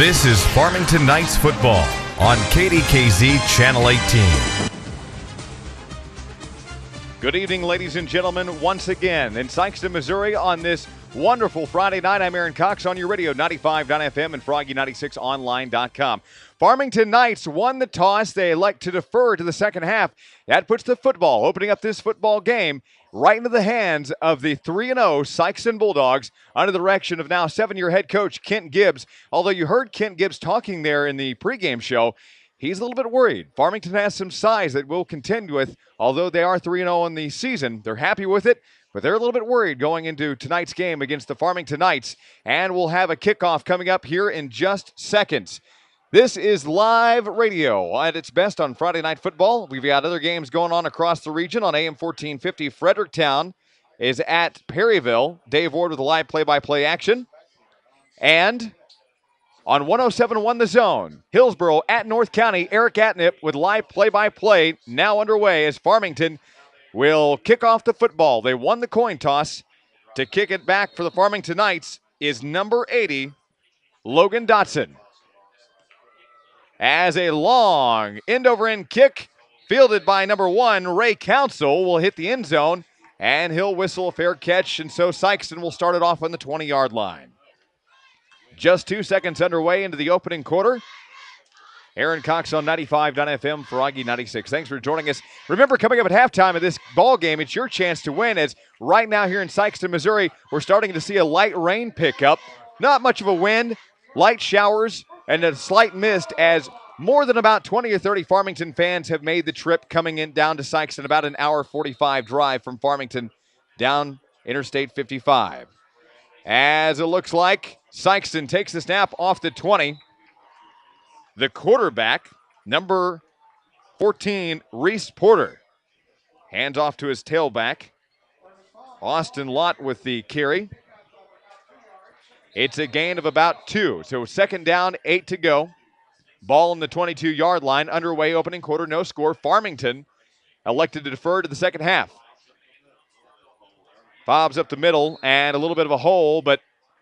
This is Farmington Knights football on KDKZ Channel 18. Good evening, ladies and gentlemen, once again in Sikeston, Missouri on this wonderful Friday night. I'm Aaron Cox on your radio, 95.9 FM and Froggy96online.com. Farmington Knights won the toss. They elect to defer to the second half. That puts the football, opening up this football game, right into the hands of the 3-0 Sikeston Bulldogs under the direction of now 7-year head coach Kent Gibbs. Although you heard Kent Gibbs talking there in the pregame show, he's a little bit worried. Farmington has some size that we'll contend with. Although they are 3-0 in the season, they're happy with it, but they're a little bit worried going into tonight's game against the Farmington Knights. And we'll have a kickoff coming up here in just seconds. This is live radio at its best on Friday Night Football. We've got other games going on across the region on AM 1450. Fredericktown is at Perryville. Dave Ward with the live play-by-play action. And on 107.1 The Zone, Hillsboro at North County, Eric Atnip with live play-by-play now underway as Farmington will kick off the football. They won the coin toss. To kick it back for the Farmington Knights is number 80, Logan Dotson. As a long end-over-end kick fielded by number 1, Ray Council, will hit the end zone, and he'll whistle a fair catch, and so Sikeston will start it off on the 20-yard line. Just 2 seconds underway into the opening quarter. Aaron Cox on 95.9 FM, Froggy 96. Thanks for joining us. Remember, coming up at halftime of this ball game, it's your chance to win, as right now here in Sikeston, Missouri, we're starting to see a light rain pick up. Not much of a wind, light showers, and a slight mist, as more than about 20 or 30 Farmington fans have made the trip coming in down to Sikeston, about an hour 45 drive from Farmington down Interstate 55. As it looks like Sikeston takes the snap off the 20. The quarterback, number 14, Reese Porter, hands off to his tailback, Austin Lott with the carry. It's a gain of about 2. So second down, 8 to go. Ball on the 22-yard line. Underway opening quarter, no score. Farmington elected to defer to the second half. Bob's up the middle and a little bit of a hole, but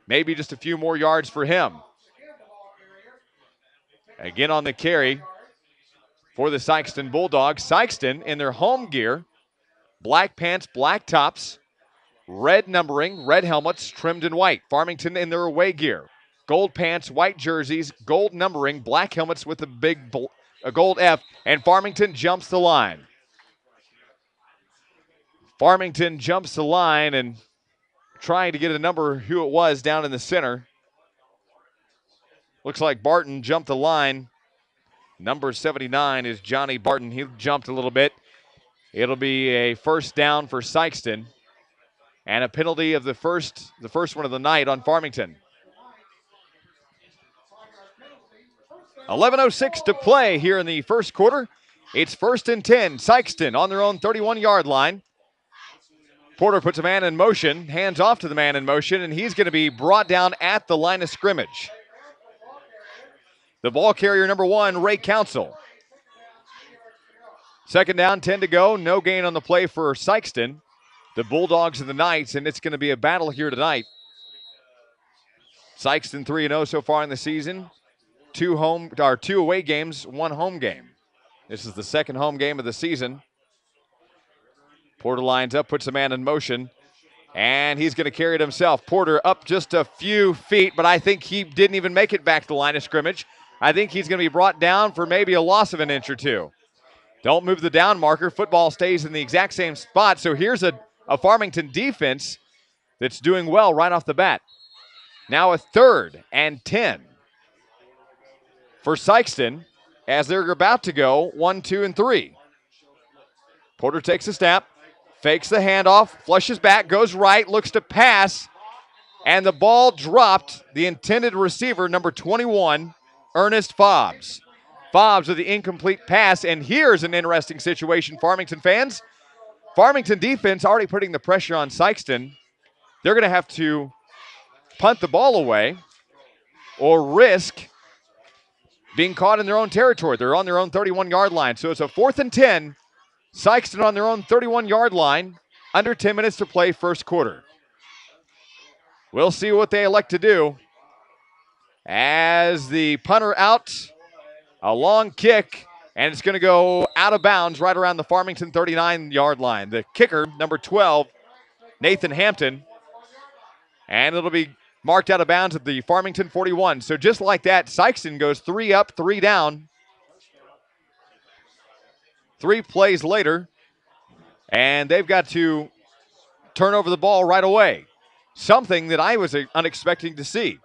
maybe just a few more yards for him. Again on the carry for the Sikeston Bulldogs. Sikeston in their home gear, black pants, black tops, red numbering, red helmets trimmed in white. Farmington in their away gear. Gold pants, white jerseys, gold numbering, black helmets with a gold F, and Farmington jumps the line. Farmington jumps the line and trying to get a number who it was down in the center. Looks like Barton jumped the line. Number 79 is Johnny Barton. He jumped a little bit. It'll be a first down for Sikeston. And a penalty of the first one of the night on Farmington. 11:06 to play here in the first quarter. It's 1st and 10. Sikeston on their own 31-yard line. Porter puts a man in motion, hands off to the man in motion, and he's going to be brought down at the line of scrimmage. The ball carrier, number 1, Ray Council. Second down, 10 to go. No gain on the play for Sikeston. The Bulldogs and the Knights, and it's going to be a battle here tonight. Sikeston 3-0 so far in the season. 2 away games, 1 home game. This is the second home game of the season. Porter lines up, puts a man in motion, and he's going to carry it himself. Porter up just a few feet, but I think he didn't even make it back to the line of scrimmage. I think he's going to be brought down for maybe a loss of an inch or 2. Don't move the down marker. Football stays in the exact same spot. So here's a Farmington defense that's doing well right off the bat. Now a 3rd and 10 for Sikeston as they're about to go 1, 2, and 3. Porter takes a snap, fakes the handoff, flushes back, goes right, looks to pass, and the ball dropped. The intended receiver, number 21, Ernest Fobbs. Fobbs with the incomplete pass, and here's an interesting situation, Farmington fans. Farmington defense already putting the pressure on Sikeston. They're going to have to punt the ball away or risk being caught in their own territory. They're on their own 31-yard line. So it's a 4th and 10. Sikeston on their own 31-yard line. Under 10 minutes to play first quarter. We'll see what they elect to do as the punter out. A long kick, and it's going to go out of bounds right around the Farmington 39-yard line. The kicker, number 12, Nathan Hampton, and it'll be marked out of bounds at the Farmington 41. So just like that, Sikeston goes 3 up, 3 down. 3 plays later, and they've got to turn over the ball right away. Something that I was unexpecting to see.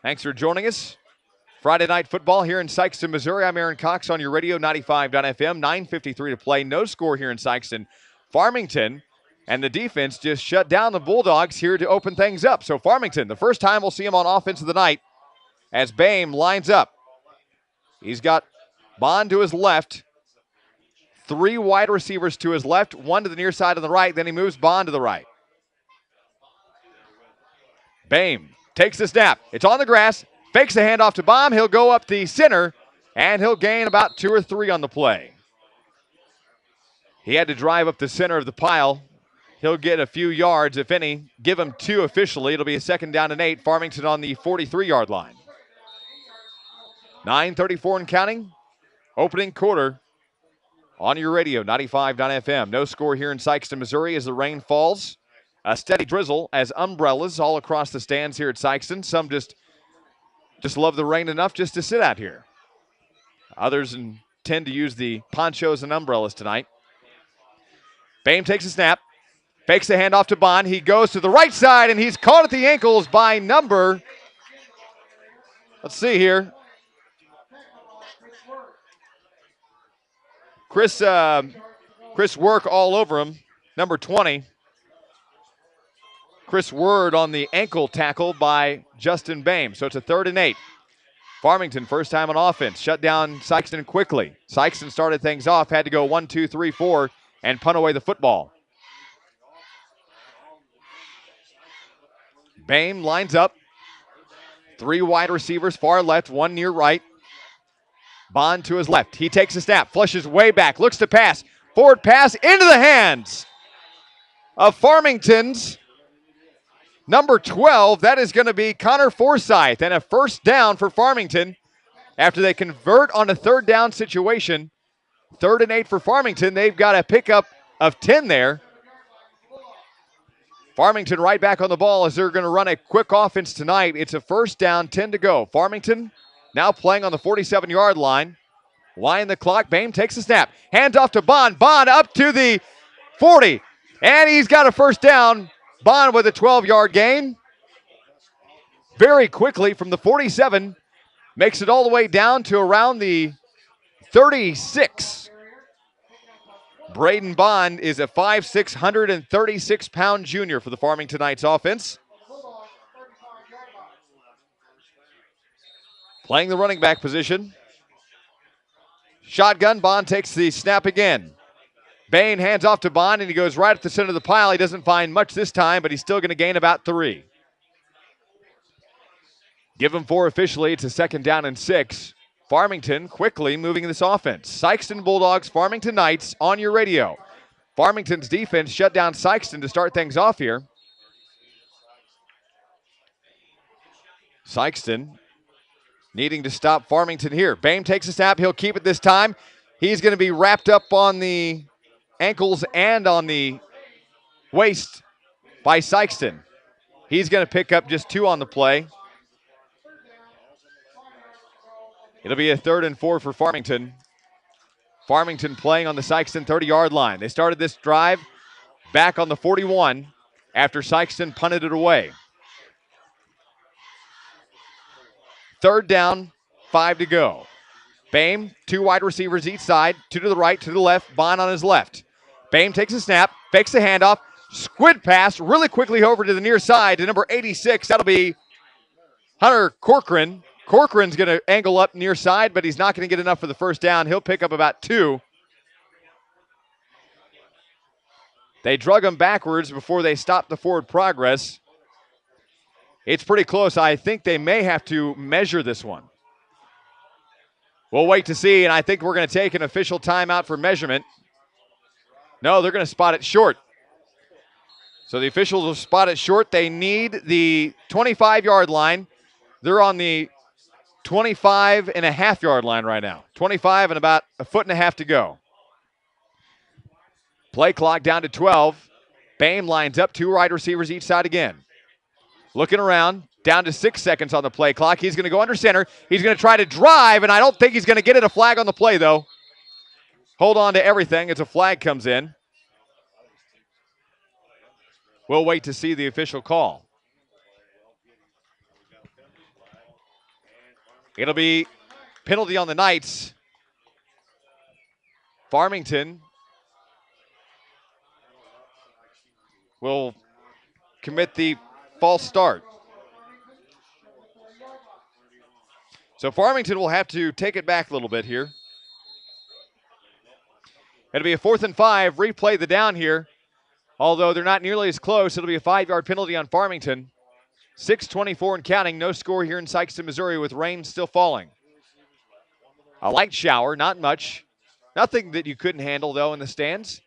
Thanks for joining us. Friday Night Football here in Sikeston, Missouri. I'm Aaron Cox on your radio, 95.fm, 9:53 to play. No score here in Sikeston. Farmington and the defense just shut down the Bulldogs here to open things up. So Farmington, the first time we'll see him on offense of the night as Boehm lines up. He's got Bond to his left, 3 wide receivers to his left, 1 to the near side on the right, then he moves Bond to the right. Boehm takes the snap. It's on the grass. Fakes the handoff to Baum. He'll go up the center, and he'll gain about 2 or 3 on the play. He had to drive up the center of the pile. He'll get a few yards, if any. Give him 2 officially. It'll be a 2nd down and 8. Farmington on the 43-yard line. 9:34 and counting. Opening quarter on your radio, 95.FM. No score here in Sikeston, Missouri as the rain falls. A steady drizzle as umbrellas all across the stands here at Sikeston. Some just love the rain enough just to sit out here. Others tend to use the ponchos and umbrellas tonight. Boehm takes a snap, fakes the handoff to Bond. He goes to the right side, and he's caught at the ankles by number, let's see here, Chris Work all over him, number 20. Chris Word on the ankle tackle by Justin Boehm. So it's a 3rd and 8. Farmington, first time on offense, shut down Sikeston quickly. Sikeston started things off, had to go 1, 2, 3, 4, and punt away the football. Boehm lines up. 3 wide receivers, far left, 1 near right. Bond to his left. He takes a snap, flushes way back, looks to pass. Forward pass into the hands of Farmington's number 12, that is going to be Connor Forsyth, and a 1st down for Farmington after they convert on a 3rd down situation. 3rd and 8 for Farmington. They've got a pickup of 10 there. Farmington right back on the ball as they're going to run a quick offense tonight. It's a 1st down, 10 to go. Farmington now playing on the 47-yard line. Line the clock. Boehm takes the snap. Hands off to Bond. Bond up to the 40. And he's got a 1st down. Bond with a 12-yard gain. Very quickly from the 47, makes it all the way down to around the 36. Braden Bond is a 5'6", 136-pound junior for the Farmington Knights offense. Playing the running back position. Shotgun, Bond takes the snap again. Boehm hands off to Bond, and he goes right at the center of the pile. He doesn't find much this time, but he's still going to gain about 3. Give him 4 officially. It's a 2nd down and 6. Farmington quickly moving this offense. Sikeston Bulldogs, Farmington Knights on your radio. Farmington's defense shut down Sikeston to start things off here. Sikeston needing to stop Farmington here. Boehm takes a snap. He'll keep it this time. He's going to be wrapped up on the ankles and on the waist by Sikeston. He's going to pick up just 2 on the play. It'll be a 3rd and 4 for Farmington. Farmington playing on the Sikeston 30-yard line. They started this drive back on the 41 after Sikeston punted it away. 3rd down, 5 to go. Boehm, 2 wide receivers each side, 2 to the right, 2 to the left, Bond on his left. Boehm takes a snap, fakes the handoff, squid pass really quickly over to the near side to number 86. That'll be Hunter Corcoran. Corcoran's going to angle up near side, but he's not going to get enough for the 1st down. He'll pick up about 2. They drug him backwards before they stopped the forward progress. It's pretty close. I think they may have to measure this one. We'll wait to see, and I think we're going to take an official timeout for measurement. No, they're going to spot it short. So the officials will spot it short. They need the 25-yard line. They're on the 25.5-yard line right now. 25 and about a foot and a half to go. Play clock down to 12. Boehm lines up, 2 wide receivers each side again. Looking around, down to 6 seconds on the play clock. He's going to go under center. He's going to try to drive, and I don't think he's going to get it. A flag on the play, though. Hold on to everything as a flag comes in. We'll wait to see the official call. It'll be penalty on the Knights. Farmington will commit the false start. So Farmington will have to take it back a little bit here. It'll be a 4th and 5. Replay the down here. Although they're not nearly as close, it'll be a 5-yard penalty on Farmington. 6:24 and counting. No score here in Sikeston, Missouri, with rain still falling. A light shower, not much. Nothing that you couldn't handle, though, in the stands.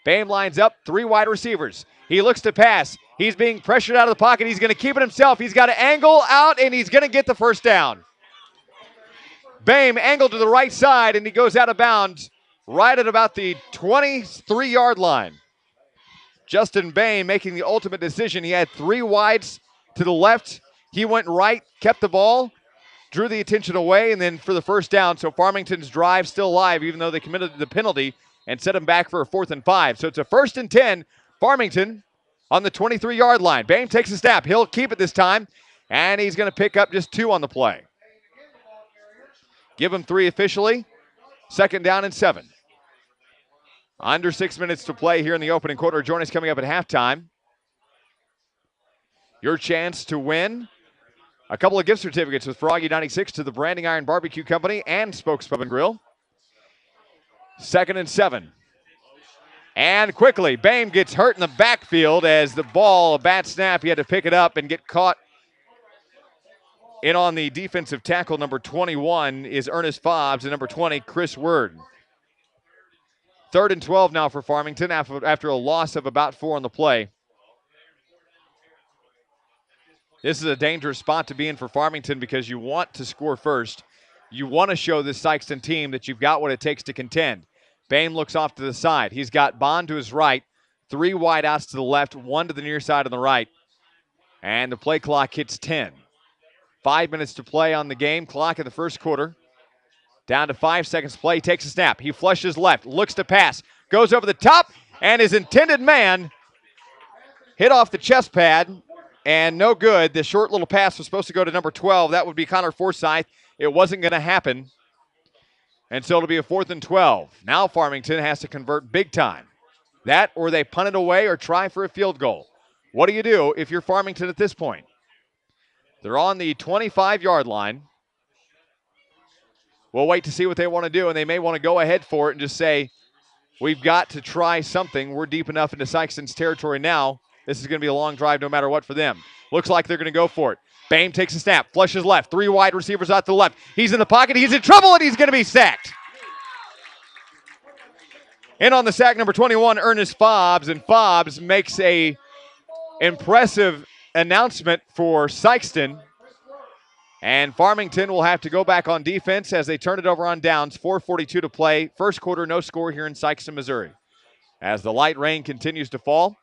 Boehm lines up, 3 wide receivers. He looks to pass. He's being pressured out of the pocket. He's going to keep it himself. He's got to angle out, and he's going to get the first down. Boehm angled to the right side, and he goes out of bounds right at about the 23-yard line. Justin Boehm making the ultimate decision. He had 3 wides to the left. He went right, kept the ball, drew the attention away, and then for the first down. So Farmington's drive still alive, even though they committed the penalty and set him back for a 4th and 5. So it's a 1st and 10. Farmington on the 23-yard line. Boehm takes a snap. He'll keep it this time, and he's going to pick up just 2 on the play. Give him 3 officially. 2nd down and 7. Under 6 minutes to play here in the opening quarter. Join us coming up at halftime. Your chance to win a couple of gift certificates with Froggy 96 to the Branding Iron Barbecue Company and Spokes Pub and Grill. 2nd and 7. And quickly, Boehm gets hurt in the backfield as the ball, a bad snap. He had to pick it up and get caught in on the defensive tackle. Number 21 is Ernest Fobbs, and number 20, Chris Word. 3rd and 12 now for Farmington after a loss of about 4 on the play. This is a dangerous spot to be in for Farmington because you want to score first. You want to show this Sikeston team that you've got what it takes to contend. Boehm looks off to the side. He's got Bond to his right, 3 wide outs to the left, 1 to the near side on the right. And the play clock hits 10. 5 minutes to play on the game clock in the first quarter. Down to 5 seconds to play. He takes a snap. He flushes left, looks to pass, goes over the top, and his intended man hit off the chest pad, and no good. The short little pass was supposed to go to number 12. That would be Connor Forsyth. It wasn't going to happen. And so it'll be a 4th and 12. Now Farmington has to convert big time. That or they punt it away or try for a field goal. What do you do if you're Farmington at this point? They're on the 25-yard line. We'll wait to see what they want to do, and they may want to go ahead for it and just say, we've got to try something. We're deep enough into Sikeston's territory now. This is going to be a long drive no matter what for them. Looks like they're going to go for it. Boehm takes a snap, flushes left. 3 wide receivers out to the left. He's in the pocket. He's in trouble, and he's going to be sacked. In on the sack, number 21, Ernest Fobbs, and Fobbs makes a impressive announcement for Sikeston. And Farmington will have to go back on defense as they turn it over on downs. 4:42 to play. First quarter, no score here in Sikeston, Missouri. As the light rain continues to fall,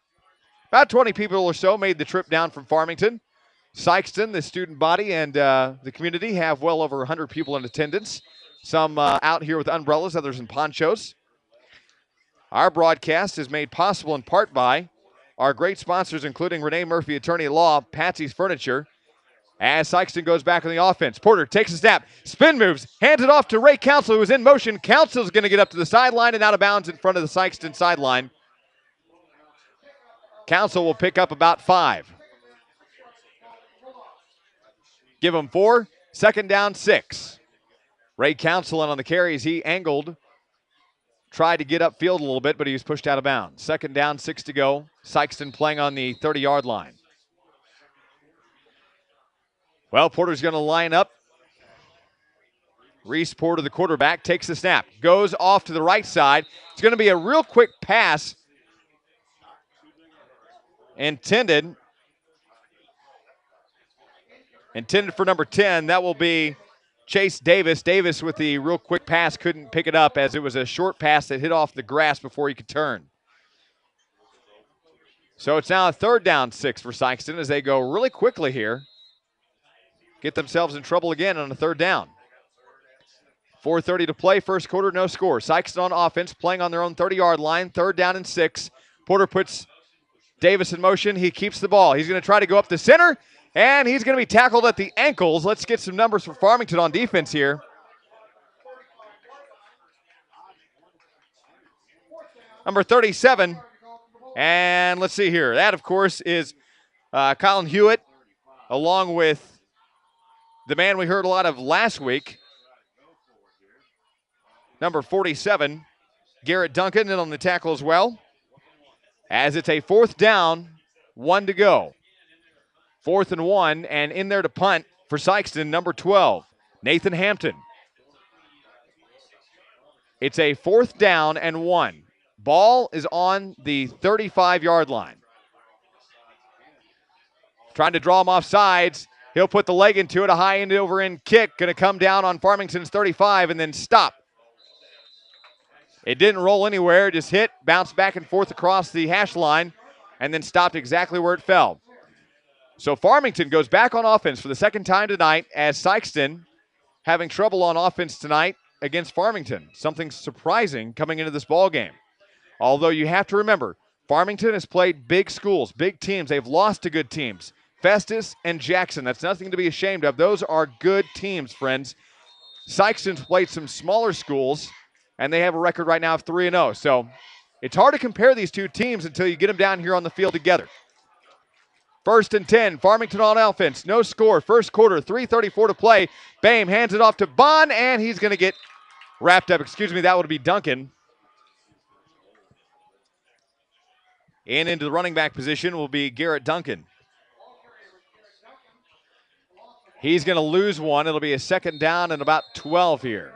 about 20 people or so made the trip down from Farmington. Sikeston, the student body, and the community have well over 100 people in attendance. Some out here with umbrellas, others in ponchos. Our broadcast is made possible in part by our great sponsors, including Renee Murphy, attorney at law, Patsy's Furniture. As Sikeston goes back on the offense, Porter takes a snap, spin moves, hands it off to Ray Council, who is in motion. Council's going to get up to the sideline and out of bounds in front of the Sikeston sideline. Council will pick up about 5. Give him 4. 2nd down, 6. Ray Council in on the carries. He angled, tried to get upfield a little bit, but he was pushed out of bounds. 2nd down, 6 to go. Sikeston playing on the 30-yard line. Well, Porter's going to line up. Reese Porter, the quarterback, takes the snap. Goes off to the right side. It's going to be a real quick pass. Intended for number 10. That will be Chase Davis. Davis with the real quick pass couldn't pick it up as it was a short pass that hit off the grass before he could turn. So it's now a 3rd down 6 for Sikeston as they go really quickly here. Get themselves in trouble again on a 3rd down. 4:30 to play, first quarter, no score. Sikeston on offense, playing on their own 30-yard line, 3rd down and 6. Porter puts Davis in motion. He keeps the ball. He's going to try to go up the center, and he's going to be tackled at the ankles. Let's get some numbers for Farmington on defense here. Number 37, and let's see here. That, of course, is Colin Hewitt, along with the man we heard a lot of last week, number 47, Garrett Duncan, in on the tackle as well. As it's a 4th down, 1 to go. 4th and 1, and in there to punt for Sikeston, number 12, Nathan Hampton. It's a 4th down and 1. Ball is on the 35-yard line. Trying to draw him off sides. He'll put the leg into it, a high end over end kick, going to come down on Farmington's 35 and then stop. It didn't roll anywhere, just hit, bounced back and forth across the hash line, and then stopped exactly where it fell. So Farmington goes back on offense for the 2nd time tonight as Sikeston having trouble on offense tonight against Farmington. Something surprising coming into this ball game. Although you have to remember, Farmington has played big schools, big teams. They've lost to good teams. Festus and Jackson, that's nothing to be ashamed of. Those are good teams, friends. Sikeston's played some smaller schools, and they have a record right now of 3-0. So it's hard to compare these two teams until you get them down here on the field together. 1st and 10, Farmington on offense. No score, first quarter, 3:34 to play. Boehm hands it off to Bond, and he's going to get wrapped up. Excuse me, that would be Duncan. And into the running back position will be Garrett Duncan. He's going to lose one. It'll be a 2nd down and about 12 here.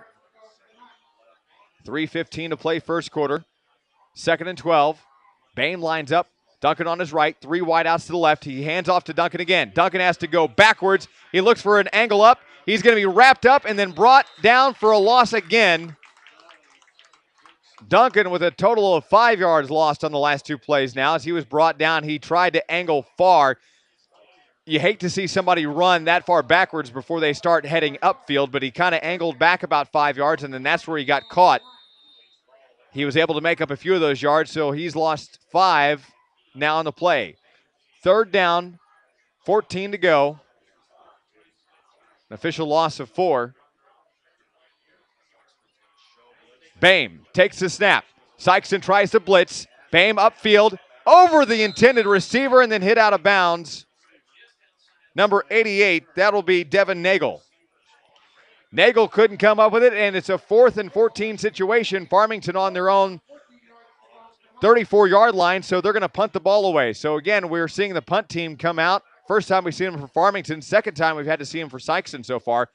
3:15 to play first quarter. 2nd and 12. Boehm lines up. Duncan on his right. 3 wideouts to the left. He hands off to Duncan again. Duncan has to go backwards. He looks for an angle up. He's going to be wrapped up and then brought down for a loss again. Duncan with a total of 5 yards lost on the last 2 plays now. As he was brought down, he tried to angle far. You hate to see somebody run that far backwards before they start heading upfield, but he kind of angled back about 5 yards, and then that's where he got caught. He was able to make up a few of those yards, so he's lost 5 now on the play. 3rd down, 14 to go. An official loss of 4. Boehm takes the snap. Sikeston tries to blitz. Boehm upfield, over the intended receiver, and then hit out of bounds. Number 88, that'll be Devin Nagel. Nagel couldn't come up with it, and it's a 4th and 14 situation. Farmington on their own 34-yard line, so they're going to punt the ball away. So, again, we're seeing the punt team come out. First time we've seen them for Farmington. 2nd time we've had to see them for Sikeston so far.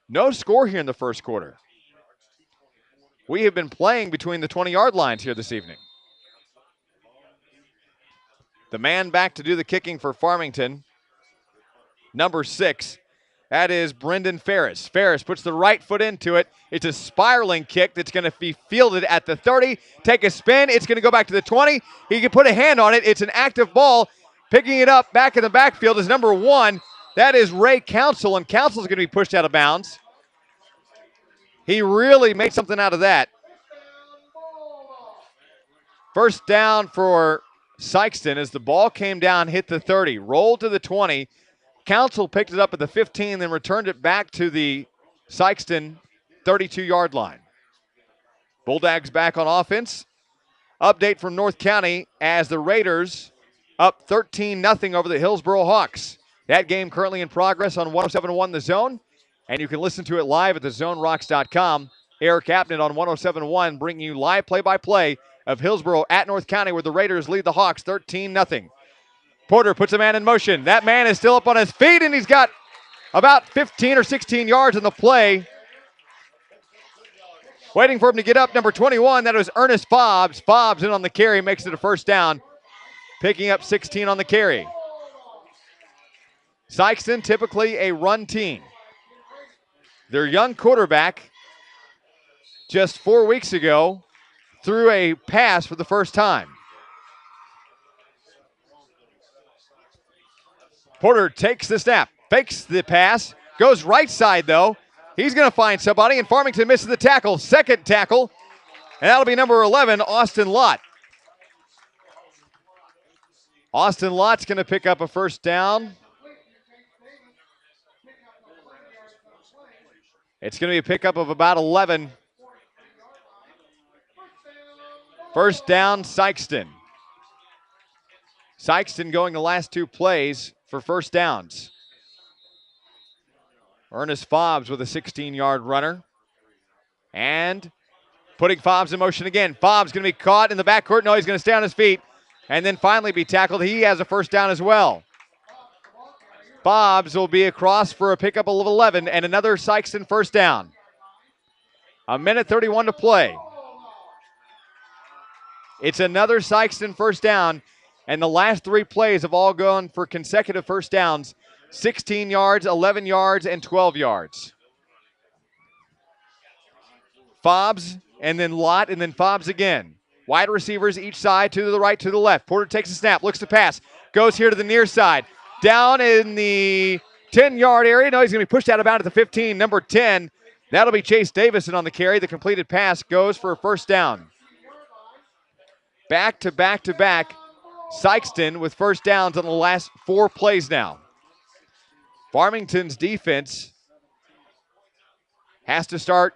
No score here in the first quarter. We have been playing between the 20-yard lines here this evening. The man back to do the kicking for Farmington, number 6. That is Brendan Ferris. Ferris puts the right foot into it. It's a spiraling kick that's going to be fielded at the 30. Take a spin. It's going to go back to the 20. He can put a hand on it. It's an active ball. Picking it up back in the backfield is number 1. That is Ray Council, and Council's going to be pushed out of bounds. He really made something out of that. First down for Sikeston as the ball came down, hit the 30, rolled to the 20. Council picked it up at the 15, then returned it back to the Sikeston 32-yard line. Bulldogs back on offense. Update from North County as the Raiders up 13-0 over the Hillsboro Hawks. That game currently in progress on 107.1 The Zone, and you can listen to it live at thezonerocks.com. Eric Abnett on 107.1 bringing you live play-by-play of Hillsboro at North County, where the Raiders lead the Hawks 13-0. Porter puts a man in motion. That man is still up on his feet, and he's got about 15 or 16 yards in the play. Waiting for him to get up, number 21, that was Ernest Fobbs. Fobbs in on the carry, makes it a first down. picking up 16 on the carry. Sykeston, typically a run team. Their young quarterback, just 4 weeks ago, threw a pass for the first time. Porter takes the snap, fakes the pass, goes right side though. He's going to find somebody, and Farmington misses the tackle. Second tackle, and that'll be number 11, Austin Lott. Austin Lott's going to pick up a first down. It's going to be a pickup of about 11. First down, Sykeston. Sykeston going the last 2 plays for first downs. Ernest Fobbs with a 16-yard runner. And putting Fobbs in motion again. Fobbs going to be caught in the backcourt. No, he's going to stay on his feet and then finally be tackled. He has a first down as well. Fobbs will be across for a pickup of 11 and another Sykeston first down. 1:31 to play. It's another Sykeston first down, and the last 3 plays have all gone for consecutive first downs. 16 yards, 11 yards, and 12 yards. Fobbs, and then Lott, and then Fobbs again. Wide receivers each side, to the right, to the left. Porter takes a snap, looks to pass, goes here to the near side. Down in the 10-yard area. No, he's going to be pushed out of bounds at the 15, number 10. That'll be Chase Davison on the carry. The completed pass goes for a first down. Back to back to back. Sykeston with first downs on the last 4 plays now. Farmington's defense has to start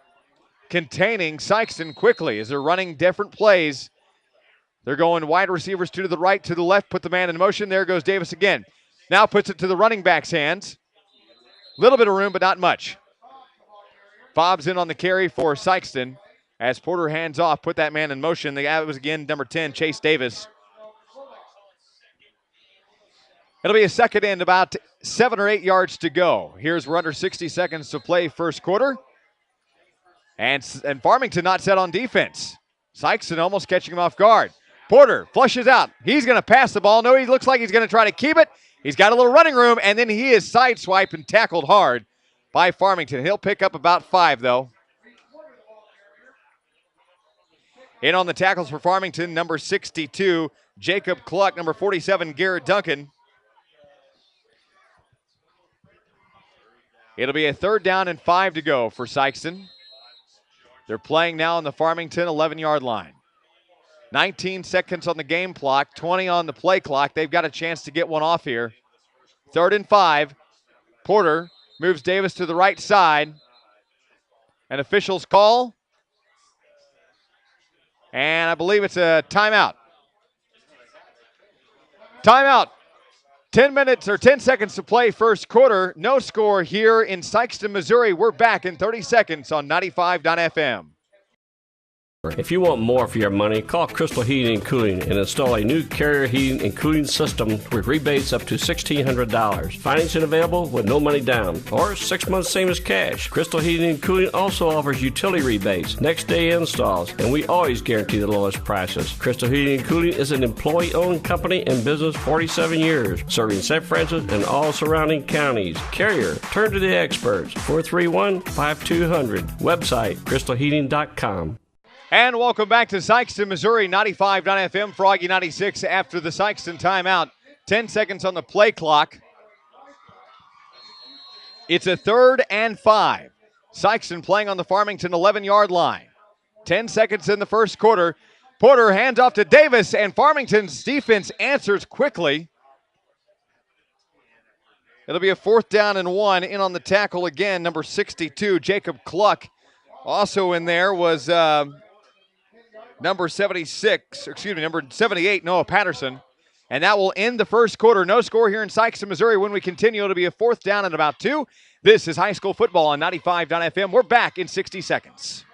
containing Sykeston quickly as they're running different plays. They're going wide receivers to the right, to the left, put the man in motion. There goes Davis again. Now puts it to the running back's hands. Little bit of room, but not much. Fobbs in on the carry for Sykeston as Porter hands off, put that man in motion. That was again number 10, Chase Davis. It'll be a second and about 7 or 8 yards to go. Here's we're under 60 seconds to play first quarter. And Farmington not set on defense. Sykeston almost catching him off guard. Porter flushes out. He's going to pass the ball. No, he looks like he's going to try to keep it. He's got a little running room, and then he is sideswiped and tackled hard by Farmington. He'll pick up about 5, though. In on the tackles for Farmington, number 62, Jacob Cluck, number 47, Garrett Duncan. It'll be a 3rd down and 5 to go for Sykeston. They're playing now on the Farmington 11-yard line. 19 seconds on the game clock, 20 on the play clock. They've got a chance to get one off here. 3rd and 5. Porter moves Davis to the right side. An official's call. And I believe it's a timeout. Timeout. 10 minutes or 10 seconds to play first quarter. No score here in Sykeston, Missouri. We're back in 30 seconds on 95.FM. If you want more for your money, call Crystal Heating and Cooling and install a new carrier heating and cooling system with rebates up to $1,600. Financing available with no money down or 6 months same as cash. Crystal Heating and Cooling also offers utility rebates, next day installs, and we always guarantee the lowest prices. Crystal Heating and Cooling is an employee-owned company in business 47 years, serving St. Francis and all surrounding counties. Carrier, turn to the experts. 431-5200. Website, crystalheating.com. And welcome back to Sykeston, Missouri, 95.FM, Froggy 96 after the Sykeston timeout. 10 seconds on the play clock. It's a 3rd and 5. Sykeston playing on the Farmington 11-yard line. 10 seconds in the first quarter. Porter hands off to Davis, and Farmington's defense answers quickly. It'll be a 4th down and 1. In on the tackle again, number 62, Jacob Cluck. Also in there was number 78, Noah Patterson. And that will end the first quarter. No score here in Sykeston, Missouri. When we continue, it'll be a 4th down and about 2. This is high school football on 95.FM. We're back in 60 seconds.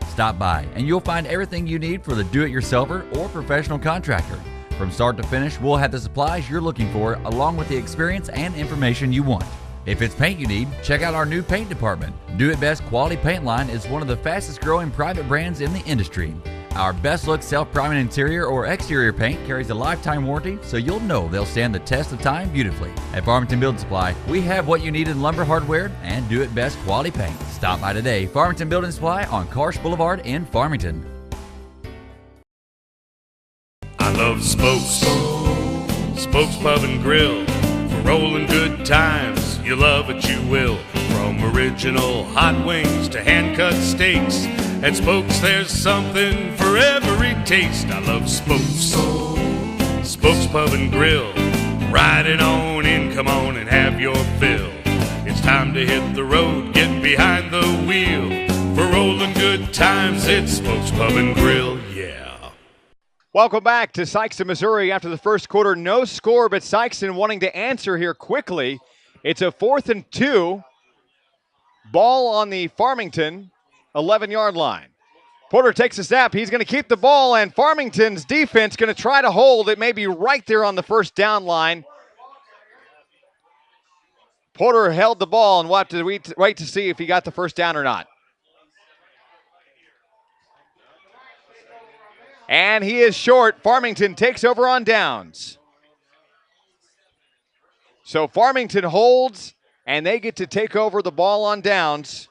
Stop by and you'll find everything you need for the do-it-yourselfer or professional contractor. From start to finish, we'll have the supplies you're looking for along with the experience and information you want. If it's paint you need, check out our new paint department. Do It Best Quality Paint line is one of the fastest growing private brands in the industry. Our Best Look self-priming interior or exterior paint carries a lifetime warranty, so you'll know they'll stand the test of time beautifully. At Farmington Building Supply, we have what you need in lumber hardware and Do It Best quality paint. Stop by today. Farmington Building Supply on Karsh Boulevard in Farmington. I love Spokes Pub and Grill. For rolling good times, you love it, you will. From original hot wings to hand-cut steaks, at Spokes there's something for every taste. I love Spokes Pub and Grill. Ride it on in, come on and have your fill. It's time to hit the road, get behind the wheel. For rolling good times, it's Spokes Pub and Grill, yeah. Welcome back to Sikeston, Missouri. After the first quarter, no score, but Sikeston wanting to answer here quickly. It's a 4th and 2. Ball on the Farmington 11-yard line. Porter takes a snap. He's going to keep the ball, and Farmington's defense going to try to hold. It may be right there on the first down line. Porter held the ball, and we'll have to wait to see if he got the first down or not. And he is short. Farmington takes over on downs. So Farmington holds, and they get to take over the ball on downs.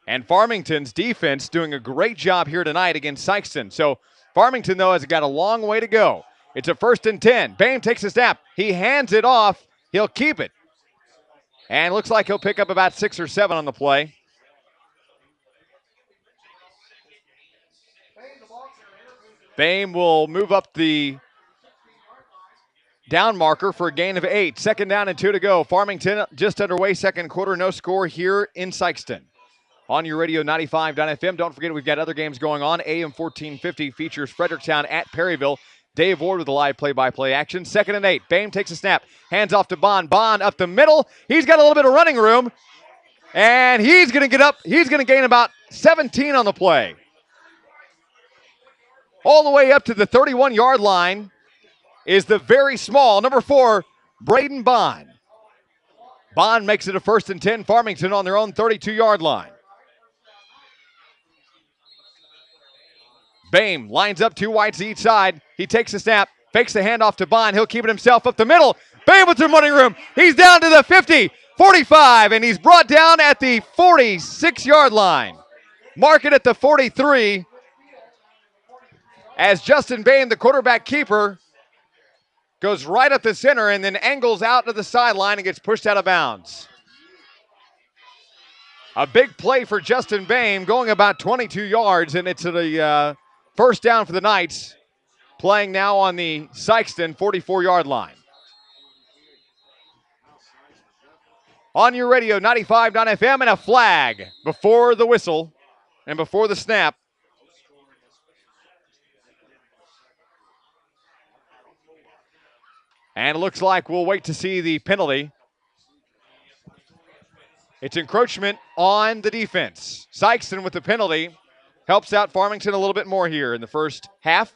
And Farmington's defense doing a great job here tonight against Sikeston. So Farmington, though, has got a long way to go. It's a 1st and 10. Boehm takes a snap. He hands it off. He'll keep it. And looks like he'll pick up about 6 or 7 on the play. Boehm will move up the down marker for a gain of 8. 2nd down and 2 to go. Farmington just underway, second quarter. No score here in Sikeston. On your radio, 95.FM. Don't forget, we've got other games going on. AM 1450 features Fredericktown at Perryville. Dave Ward with the live play-by-play action. 2nd and 8. Boehm takes a snap. Hands off to Bond. Bond up the middle. He's got a little bit of running room. And he's going to get up. He's going to gain about 17 on the play. All the way up to the 31-yard line is the very small, number 4, Braden Bond. Bond makes it a 1st and 10. Farmington on their own 32-yard line. Boehm lines up 2 wides each side. He takes a snap, fakes the handoff to Bond. He'll keep it himself up the middle. Boehm with some running room. He's down to the 50, 45, and he's brought down at the 46-yard line. Mark it at the 43 as Justin Boehm, the quarterback keeper, goes right up the center and then angles out to the sideline and gets pushed out of bounds. A big play for Justin Boehm, going about 22 yards, and it's a first down for the Knights, playing now on the Sikeston 44-yard line. On your radio, 95.FM, and a flag before the whistle and before the snap. And it looks like we'll wait to see the penalty. It's encroachment on the defense. Sikeston with the penalty helps out Farmington a little bit more here in the first half.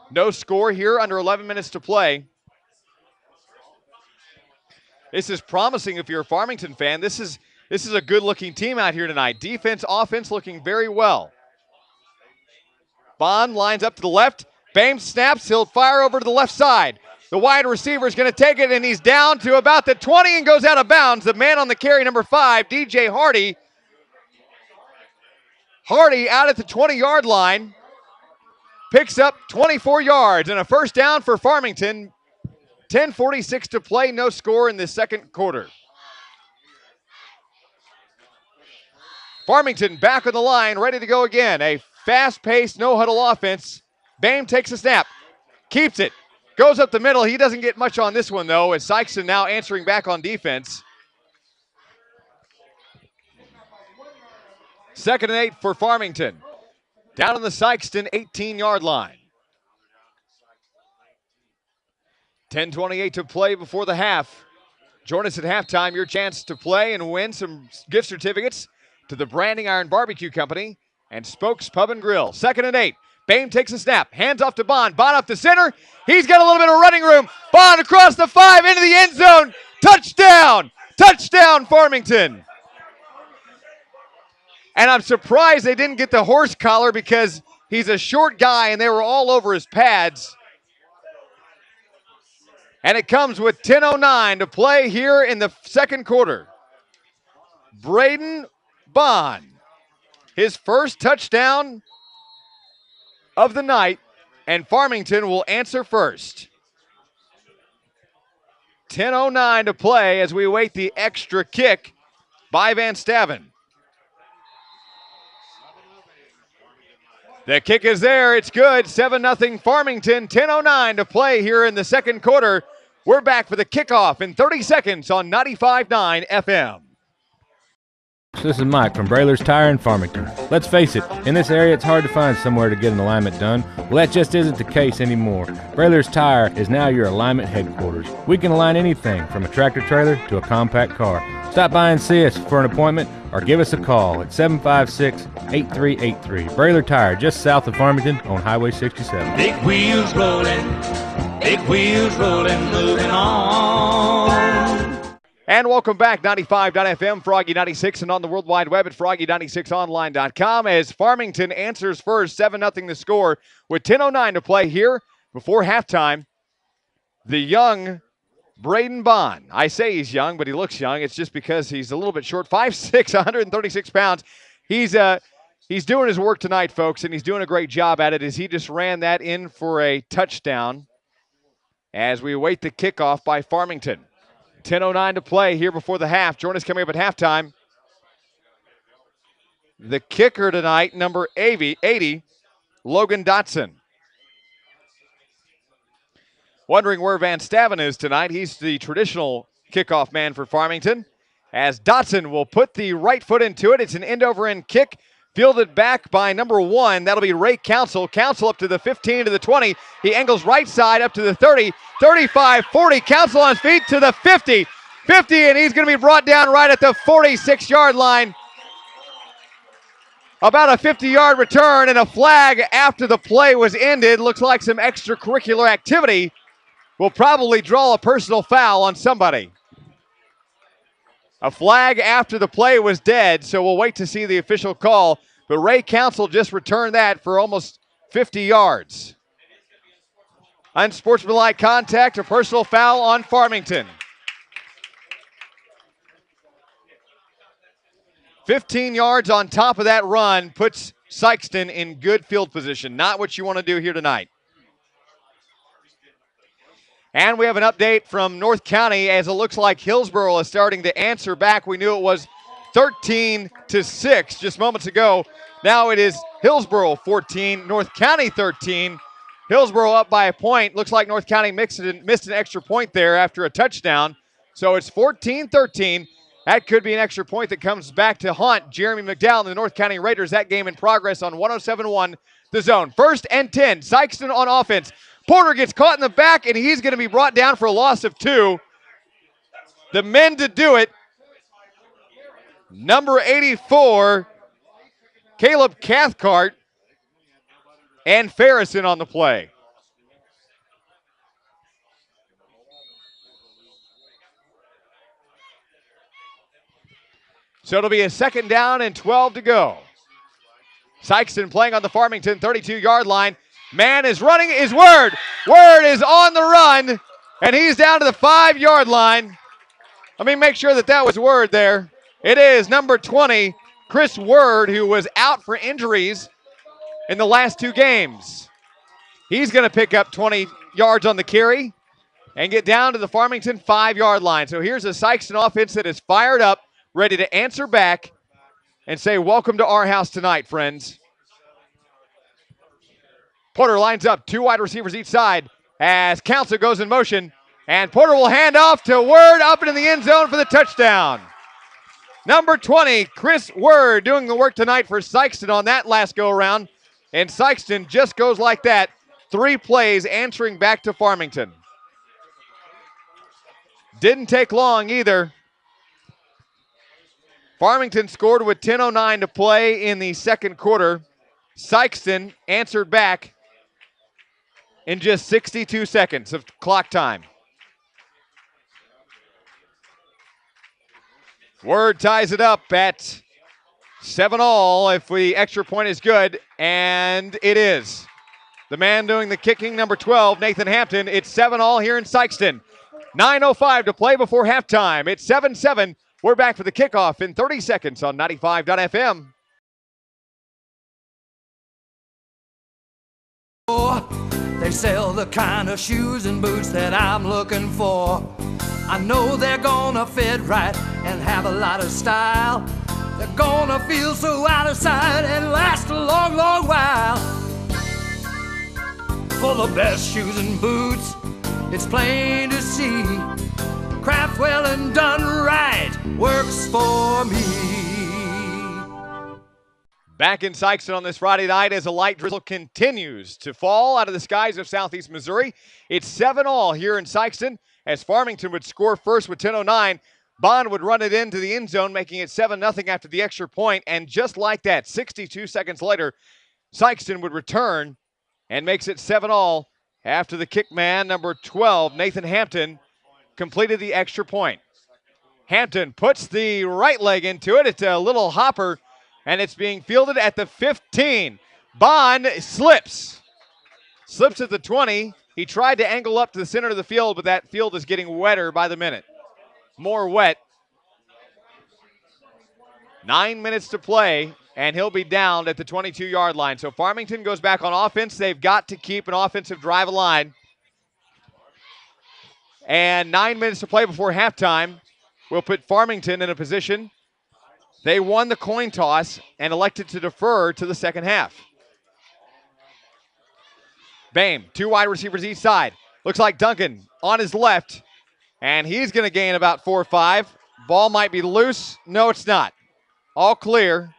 No score here, under 11 minutes to play. This is promising if you're a Farmington fan. This is a good-looking team out here tonight. Defense, offense looking very well. Bond lines up to the left. Boehm snaps. He'll fire over to the left side. The wide receiver is going to take it, and he's down to about the 20 and goes out of bounds. The man on the carry, number 5, DJ Hardy. Hardy out at the 20-yard line. Picks up 24 yards and a first down for Farmington. 10:46 to play, no score in the second quarter. Farmington back on the line, ready to go again. A fast-paced, no-huddle offense. Boehm takes a snap, keeps it, goes up the middle. He doesn't get much on this one, though, as Sikeston now answering back on defense. 2nd and 8 for Farmington. Down on the Sikeston 18-yard line. 10:28 to play before the half. Join us at halftime. Your chance to play and win some gift certificates to the Branding Iron Barbecue Company and Spokes Pub and Grill. 2nd and 8. Bain takes a snap, hands off to Bond. Bond up the center. He's got a little bit of running room. Bond across the 5 into the end zone. Touchdown! Touchdown, Farmington! And I'm surprised they didn't get the horse collar because he's a short guy and they were all over his pads. And it comes with 10:09 to play here in the second quarter. Braden Bond, his first touchdown of the night, and Farmington will answer first. 10:09 to play as we await the extra kick by Van Staven. The kick is there. It's good. 7-0 Farmington. 10:09 to play here in the second quarter. We're back for the kickoff in 30 seconds on 95.9 FM. This is Mike from Brayler's Tire in Farmington. Let's face it, in this area it's hard to find somewhere to get an alignment done. Well, that just isn't the case anymore. Brayler's Tire is now your alignment headquarters. We can align anything from a tractor trailer to a compact car. Stop by and see us for an appointment or give us a call at 756-8383. Brayler Tire, just south of Farmington on Highway 67. Big wheels rolling, moving on. And welcome back, 95.fm, Froggy 96, and on the World Wide Web at Froggy96online.com as Farmington answers first, 7-0 the score with 10:09 to play here before halftime. The young Braden Bond. I say he's young, but he looks young. It's just because he's a little bit short, 5'6", 136 pounds. He's doing his work tonight, folks, and he's doing a great job at it as he just ran that in for a touchdown as we await the kickoff by Farmington. 10:09 to play here before the half. Join us coming up at halftime. The kicker tonight, number 80, Logan Dotson. Wondering where Van Staven is tonight. He's the traditional kickoff man for Farmington. As Dotson will put the right foot into it. It's an end-over-end kick. Fielded back by number 1. That'll be Ray Council. Council up to the 15, to the 20. He angles right side up to the 30, 35, 40. Council on his feet to the 50. 50, and he's going to be brought down right at the 46-yard line. About a 50-yard return and a flag after the play was ended. Looks like some extracurricular activity will probably draw a personal foul on somebody. A flag after the play was dead, so we'll wait to see the official call. But Ray Council just returned that for almost 50 yards. Unsportsmanlike contact, a personal foul on Farmington. 15 yards on top of that run puts Sykeston in good field position. Not what you want to do here tonight. And we have an update from North County as it looks like Hillsboro is starting to answer back. We knew it was 13-6 just moments ago. Now it is Hillsboro 14, North County 13. Hillsboro up by a point. Looks like North County missed an extra point there after a touchdown. So it's 14-13. That could be an extra point that comes back to haunt Jeremy McDowell and the North County Raiders. That game in progress on 107.1 The Zone. 1st and 10. Sykeston on offense. Porter gets caught in the back, and he's going to be brought down for a loss of 2. The men to do it. Number 84, Caleb Cathcart, and Farrison on the play. So it'll be a 2nd down and 12 to go. Sykeston playing on the Farmington 32-yard line. Man is running. Is Word. Word is on the run, and he's down to the 5-yard line. Let me make sure that was Word there. It is number 20, Chris Word, who was out for injuries in the last 2 games. He's going to pick up 20 yards on the carry and get down to the Farmington 5-yard line. So here's a Sykeston offense that is fired up, ready to answer back and say, welcome to our house tonight, friends. Porter lines up, 2 wide receivers each side as Council goes in motion. And Porter will hand off to Word up into the end zone for the touchdown. Number 20, Chris Word, doing the work tonight for Sykeston on that last go-around. And Sykeston just goes like that. 3 plays answering back to Farmington. Didn't take long either. Farmington scored with 10:09 to play in the second quarter. Sykeston answered back in just 62 seconds of clock time. Word ties it up at 7-all if the extra point is good, and it is. The man doing the kicking, number 12, Nathan Hampton. It's 7-all here in Sykeston. 9:05 to play before halftime. It's 7-7. We're back for the kickoff in 30 seconds on 95.fm. They sell the kind of shoes and boots that I'm looking for. I know they're gonna fit right and have a lot of style. They're gonna feel so out of sight and last a long, long while. For the best shoes and boots, it's plain to see. Craft well and done right works for me. Back in Sykeston on this Friday night as a light drizzle continues to fall out of the skies of southeast Missouri. It's 7-all here in Sykeston as Farmington would score first with 10:09. Bond would run it into the end zone, making it 7-0 after the extra point. And just like that, 62 seconds later, Sykeston would return and makes it 7-all after the kick man, number 12, Nathan Hampton, completed the extra point. Hampton puts the right leg into it. It's a little hopper, and it's being fielded at the 15. Bond slips at the 20. He tried to angle up to the center of the field, but that field is getting wetter by the minute. More wet. 9 minutes to play, and he'll be down at the 22-yard line. So Farmington goes back on offense. They've got to keep an offensive drive alive. And 9 minutes to play before halftime will put Farmington in a position. They won the coin toss and elected to defer to the second half. Boehm, two wide receivers each side. Looks like Duncan on his left, and he's going to gain about 4 or 5. Ball might be loose. No, it's not. All clear.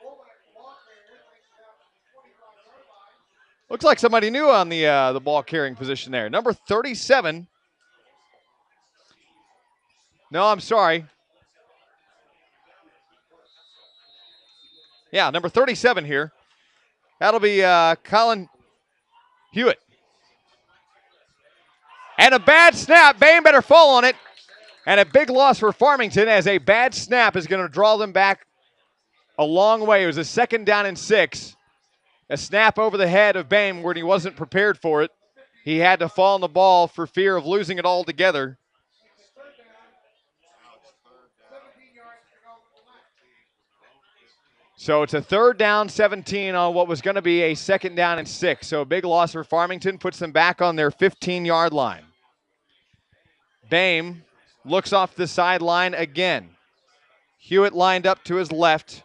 Looks like somebody new on the ball carrying position there. Number 37. No, I'm sorry. Yeah, number 37 here. That'll be Colin Hewitt. And a bad snap. Boehm better fall on it. And a big loss for Farmington as a bad snap is going to draw them back a long way. It was a 2nd down and 6. A snap over the head of Boehm where he wasn't prepared for it. He had to fall on the ball for fear of losing it altogether. So it's a 3rd down 17 on what was going to be a 2nd down and 6. So a big loss for Farmington, puts them back on their 15-yard line. Boehm looks off the sideline again. Hewitt lined up to his left.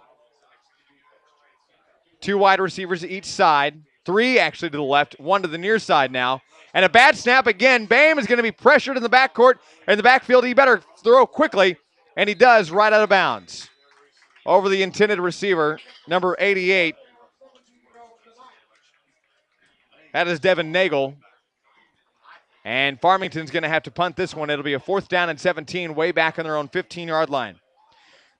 2 wide receivers each side. 3 actually to the left, 1 to the near side now. And a bad snap again. Boehm is going to be pressured in the backcourt, in the backfield. He better throw quickly, and he does right out of bounds. Over the intended receiver, number 88. That is Devin Nagel. And Farmington's going to have to punt this one. It'll be a 4th down and 17, way back on their own 15-yard line.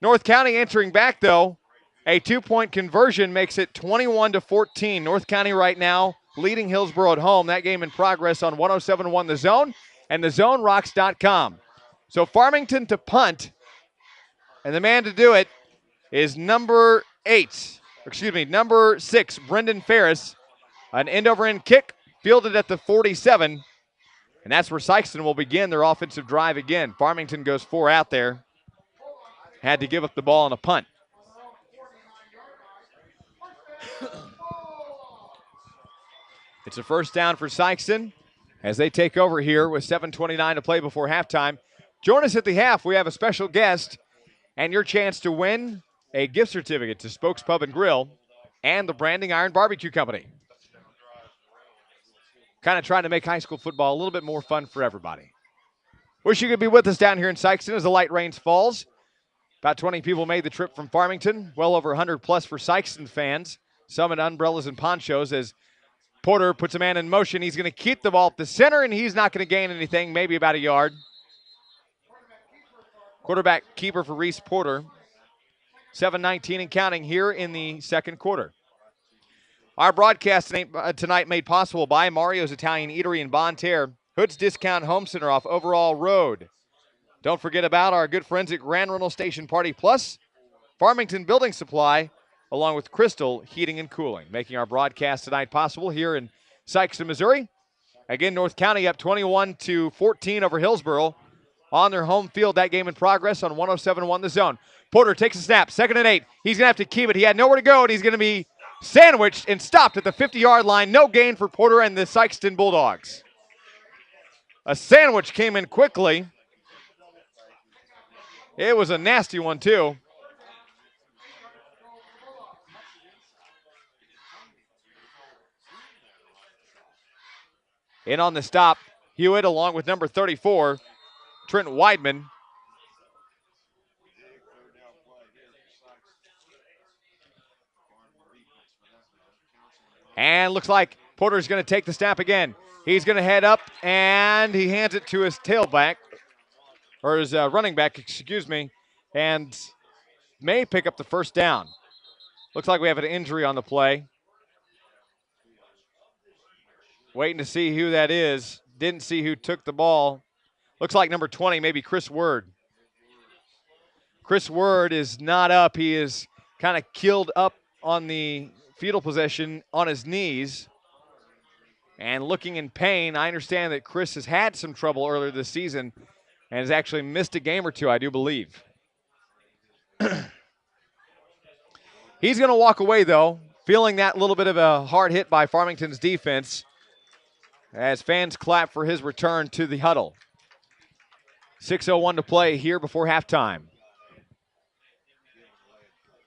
North County entering back, though. A 2-point conversion makes it 21-14. North County right now leading Hillsboro at home. That game in progress on 107.1 The Zone and thezonerocks.com. So Farmington to punt, and the man to do it is number 6, Brendan Ferris. An end-over-end kick fielded at the 47, and that's where Sykeston will begin their offensive drive again. Farmington goes 4 out there. Had to give up the ball on a punt. It's a 1st down for Sykeston as they take over here with 7:29 to play before halftime. Join us at the half. We have a special guest and your chance to win a gift certificate to Spokes Pub and Grill and the Branding Iron Barbecue Company. Kind of trying to make high school football a little bit more fun for everybody. Wish you could be with us down here in Sykeston as the light rains falls. About 20 people made the trip from Farmington. Well over 100 plus for Sykeston fans. Some in umbrellas and ponchos as Porter puts a man in motion. He's going to keep the ball at the center, and he's not going to gain anything, maybe about a yard. Quarterback keeper for Reese Porter. 7:19 and counting here in the second quarter. Our broadcast tonight made possible by Mario's Italian Eatery in Bonne Terre, Hood's Discount Home Center off Overall Road. Don't forget about our good friends at Grand Rental Station Party Plus, Farmington Building Supply, along with Crystal Heating and Cooling, making our broadcast tonight possible here in Sikeston, Missouri. Again, North County up 21-14 over Hillsboro on their home field. That game in progress on 107-1 The Zone. Porter takes a snap, 2nd and 8. He's going to have to keep it. He had nowhere to go, and he's going to be sandwiched and stopped at the 50-yard line. No gain for Porter and the Sikeston Bulldogs. A sandwich came in quickly. It was a nasty one, too. In on the stop, Hewitt along with number 34, Trent Weidman. And looks like Porter's going to take the snap again. He's going to head up, and he hands it to his tailback, or his running back, excuse me, and may pick up the first down. Looks like we have an injury on the play. Waiting to see who that is. Didn't see who took the ball. Looks like number 20, maybe Chris Word. Chris Word is not up. He is kind of keeled up on the fetal position on his knees and looking in pain. I understand that Chris has had some trouble earlier this season and has actually missed a game or two, I do believe. He's going to walk away, though, feeling that little bit of a hard hit by Farmington's defense as fans clap for his return to the huddle. 6:01 to play here before halftime.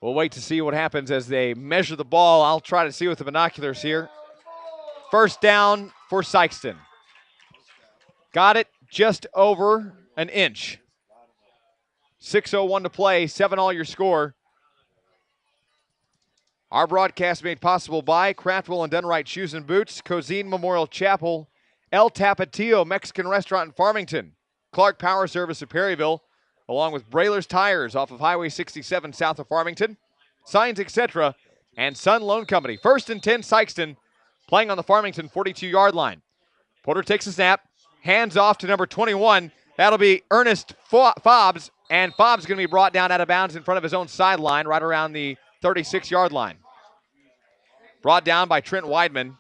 We'll wait to see what happens as they measure the ball. I'll try to see with the binoculars here. First down for Sikeston. Got it just over an inch. 6:01 to play, 7-all your score. Our broadcast made possible by Craftwell and Dunright Shoes and Boots, Cozine Memorial Chapel, El Tapatio Mexican Restaurant in Farmington, Clark Power Service of Perryville, along with Brailer's Tires off of Highway 67 south of Farmington, Signs, etc., and Sun Loan Company. 1st and 10 Sikeston, playing on the Farmington 42-yard line. Porter takes a snap, hands off to number 21. That'll be Ernest Fobbs, and Fobbs going to be brought down out of bounds in front of his own sideline, right around the 36-yard line. Brought down by Trent Weidman.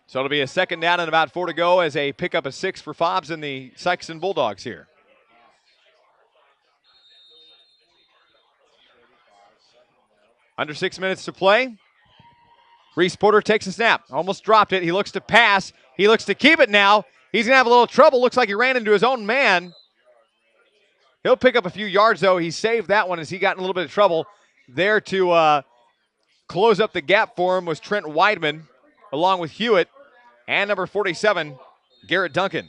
So it'll be a 2nd down and about 4 to go as a pickup of 6 for Fobbs and the Sikeston Bulldogs here. Under 6 minutes to play. Reese Porter takes a snap. Almost dropped it. He looks to pass. He looks to keep it now. He's going to have a little trouble. Looks like he ran into his own man. He'll pick up a few yards, though. He saved that one as he got in a little bit of trouble. There to close up the gap for him was Trent Weidman, along with Hewitt and number 47, Garrett Duncan.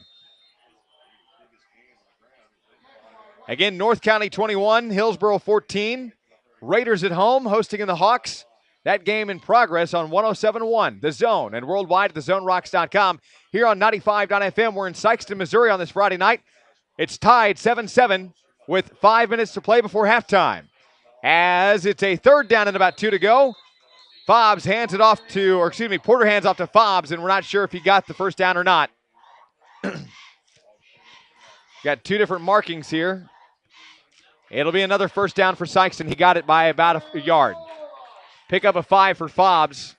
Again, North County 21, Hillsboro 14. Raiders at home, hosting in the Hawks. That game in progress on 107.1, The Zone, and worldwide at thezonerocks.com. Here on 95.fm, we're in Sikeston, Missouri on this Friday night. It's tied 7-7 with 5 minutes to play before halftime. As it's a 3rd down and about 2 to go. Fobbs hands it off to, or excuse me, Porter hands off to Fobbs, and we're not sure if he got the first down or not. Got 2 different markings here. It'll be another first down for Sikeston. He got it by about a yard. Pick up a 5 for Fobbs.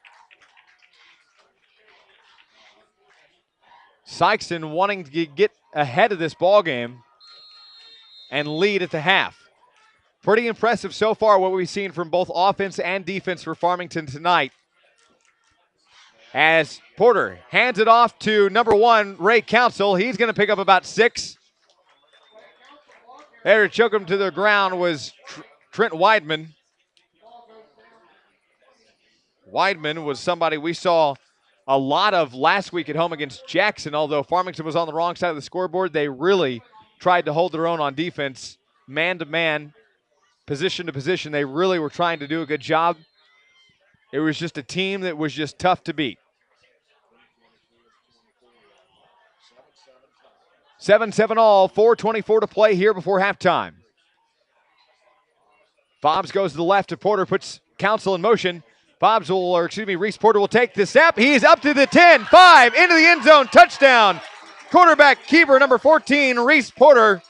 Sikeston wanting to get ahead of this ball game and lead at the half. Pretty impressive so far what we've seen from both offense and defense for Farmington tonight. As Porter hands it off to number 1, Ray Council. He's going to pick up about 6. There to choke him to the ground was Trent Weidman. Weidman was somebody we saw a lot of last week at home against Jackson. Although Farmington was on the wrong side of the scoreboard, they really tried to hold their own on defense, man-to-man, position-to-position. They really were trying to do a good job. It was just a team that was just tough to beat. 7-7 all, 4:24 to play here before halftime. Fobbs goes to the left to Porter, puts Council in motion. Reese Porter will take the snap. He's up to the 10, 5, into the end zone, touchdown. Quarterback keeper number 14, Reese Porter.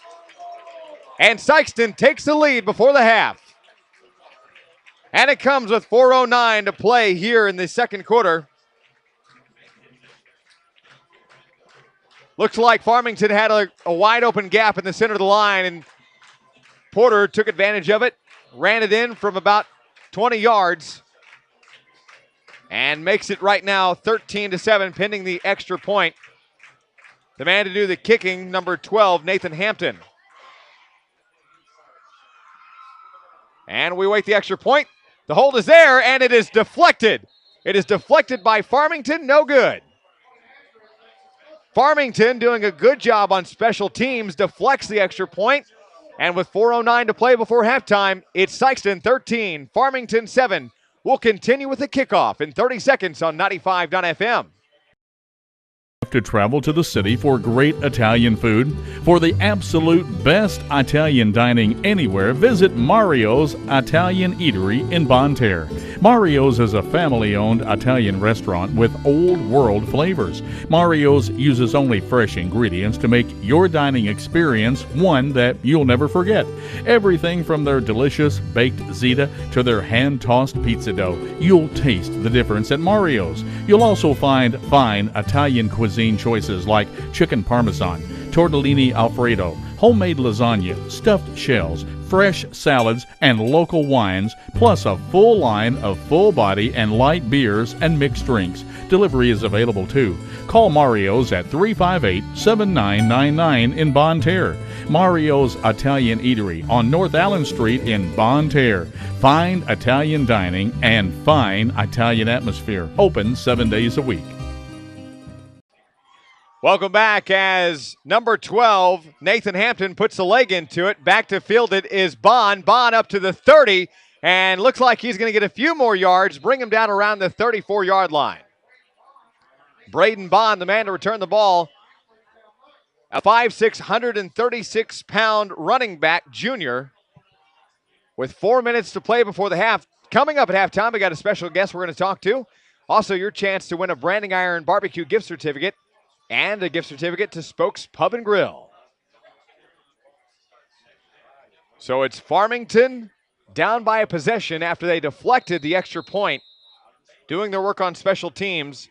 And Sikeston takes the lead before the half. And it comes with 4:09 to play here in the second quarter. Looks like Farmington had a wide open gap in the center of the line, and Porter took advantage of it, ran it in from about 20 yards, and makes it right now 13-7, pending the extra point. The man to do the kicking, number 12, Nathan Hampton. And we wait the extra point. The hold is there, and it is deflected. It is deflected by Farmington, no good. Farmington doing a good job on special teams, deflects the extra point, and with 4:09 to play before halftime, it's Sikeston 13, Farmington 7. We'll continue with the kickoff in 30 seconds on 95.FM. To travel to the city for great Italian food? For the absolute best Italian dining anywhere, visit Mario's Italian Eatery in Bonne Terre. Mario's is a family-owned Italian restaurant with old-world flavors. Mario's uses only fresh ingredients to make your dining experience one that you'll never forget. Everything from their delicious baked ziti to their hand-tossed pizza dough. You'll taste the difference at Mario's. You'll also find fine Italian cuisine choices like chicken parmesan, tortellini alfredo, homemade lasagna, stuffed shells, fresh salads, and local wines, plus a full line of full-body and light beers and mixed drinks. Delivery is available too. Call Mario's at 358-7999 in Bonne Terre. Mario's Italian Eatery on North Allen Street in Bonne Terre. Fine Italian dining and fine Italian atmosphere. Open 7 days a week. Welcome back as number 12, Nathan Hampton, puts a leg into it. Back to field it is Bond. Bond up to the 30, and looks like he's going to get a few more yards, bring him down around the 34-yard line. Braden Bond, the man to return the ball, a 5'6", 136-pound running back junior with 4 minutes to play before the half. Coming up at halftime, we got a special guest we're going to talk to. Also, your chance to win a Branding Iron Barbecue gift certificate and a gift certificate to Spokes Pub and Grill. So it's Farmington down by a possession after they deflected the extra point, doing their work on special teams.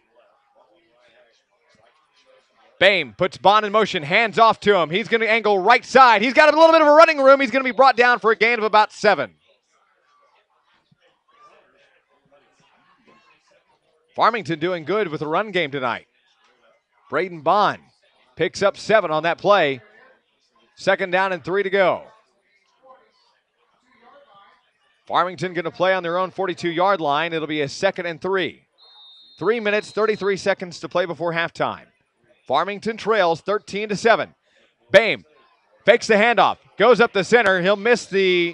Boehm puts Bond in motion, hands off to him. He's going to angle right side. He's got a little bit of a running room. He's going to be brought down for a gain of about 7. Farmington doing good with the run game tonight. Braden Bond picks up 7 on that play. 2nd down and 3 to go. Farmington going to play on their own 42-yard line. It'll be a 2nd and 3. 3 minutes, 33 seconds to play before halftime. Farmington trails 13-7. Boehm fakes the handoff, goes up the center. He'll miss the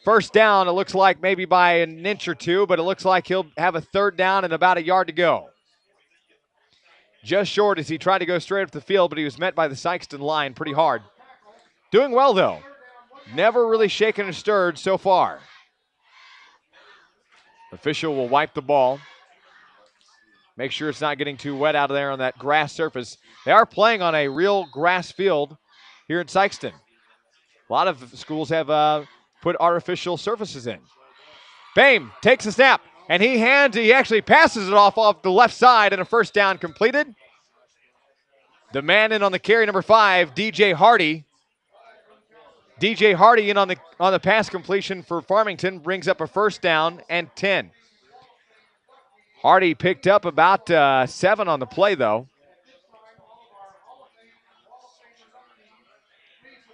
first down. It looks like maybe by an inch or two, but it looks like he'll have a 3rd down and about a yard to go. Just short as he tried to go straight up the field, but he was met by the Sikeston line pretty hard. Doing well, though. Never really shaken or stirred so far. Official will wipe the ball. Make sure it's not getting too wet out of there on that grass surface. They are playing on a real grass field here in Sikeston. A lot of schools have put artificial surfaces in. Boehm takes a snap. And he actually passes it off the left side, and a 1st down completed. The man in on the carry, number 5, DJ Hardy. DJ Hardy in on the pass completion for Farmington, brings up a 1st down and 10. Hardy picked up about 7 on the play, though.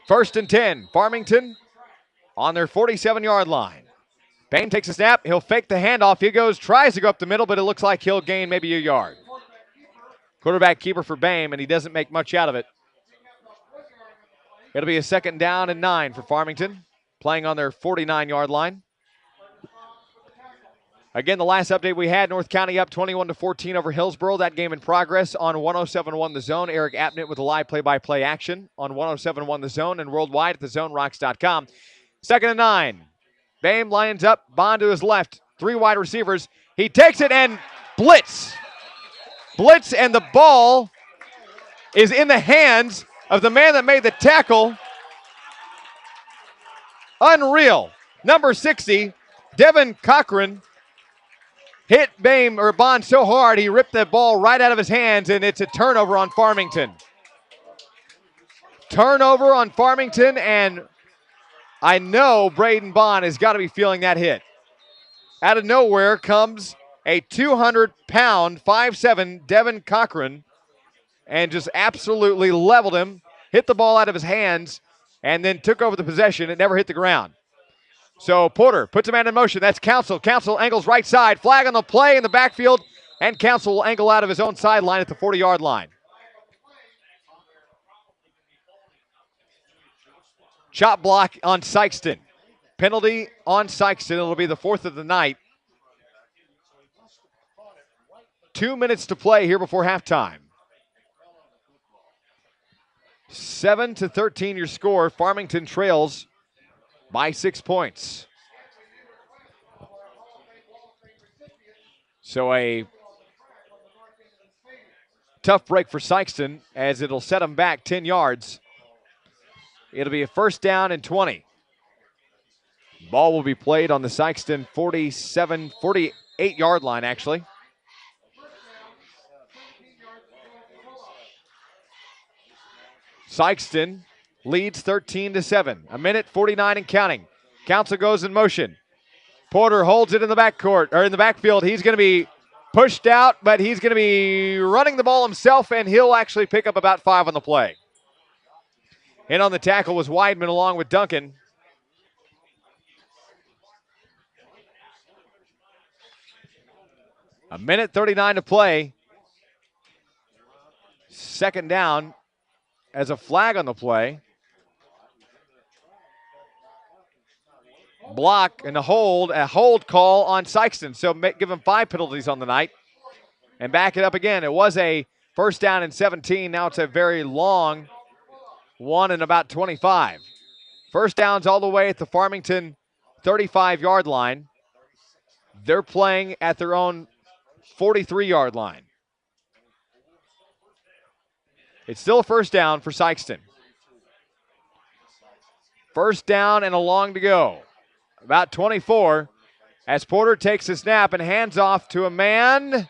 1st and 10, Farmington on their 47-yard line. Boehm takes a snap. He'll fake the handoff. He tries to go up the middle, but it looks like he'll gain maybe a yard. Quarterback keeper for Boehm, and he doesn't make much out of it. It'll be a 2nd down and 9 for Farmington, playing on their 49-yard line. Again, the last update we had, North County up 21-14 over Hillsboro. That game in progress on 107.1 The Zone. Eric Apnett with the live play-by-play action on 107.1 The Zone and worldwide at thezonerocks.com. 2nd and 9. Boehm lines up, Bond to his left. 3 wide receivers. He takes it and blitz. Blitz, and the ball is in the hands of the man that made the tackle. Unreal. Number 60, Devin Cochran, hit Bond so hard he ripped the ball right out of his hands, and it's a turnover on Farmington. Turnover on Farmington, and I know Braden Bond has got to be feeling that hit. Out of nowhere comes a 200-pound, 5'7" Devin Cochran and just absolutely leveled him, hit the ball out of his hands, and then took over the possession. It never hit the ground. So Porter puts a man in motion. That's Council. Council angles right side. Flag on the play in the backfield, and Council will angle out of his own sideline at the 40-yard line. Chop block on Sykeston. Penalty on Sykeston. It'll be the 4th of the night. 2 minutes to play here before halftime. 7-13 your score. Farmington trails by 6 points. So a tough break for Sykeston as it'll set them back 10 yards. It'll be a 1st down and 20. Ball will be played on the Sykeston 48-yard line, actually. Sykeston leads 13-7. 1:49 and counting. Council goes in motion. Porter holds it in the backcourt, or in the backfield. He's going to be pushed out, but he's going to be running the ball himself, and he'll actually pick up about 5 on the play. In on the tackle was Weidman along with Duncan. A 1:39 to play. 2nd down as a flag on the play. Block and a hold call on Sykeston. So give him 5 penalties on the night. And back it up again. It was a 1st down and 17. Now it's a very long 1 and about 25. 1st downs all the way at the Farmington 35-yard line. They're playing at their own 43-yard line. It's still a 1st down for Sykeston. 1st down and a long to go. About 24 as Porter takes a snap and hands off to a man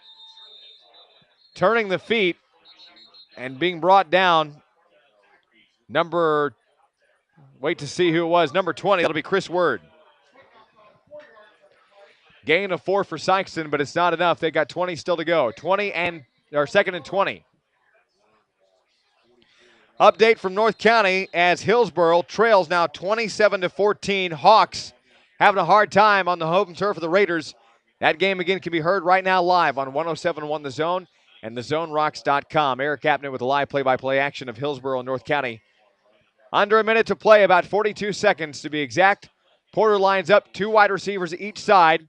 turning the feet and being brought down. Wait to see who it was. Number 20, that'll be Chris Word. Gain of 4 for Sykeston, but it's not enough. They got 20 still to go. 2nd and 20. Update from North County as Hillsboro trails now 27-14. Hawks having a hard time on the home turf of the Raiders. That game again can be heard right now live on 107.1 The Zone and thezonerocks.com. Eric Appnet with the live play-by-play action of Hillsboro and North County. Under a minute to play, about 42 seconds to be exact. Porter lines up, 2 wide receivers each side.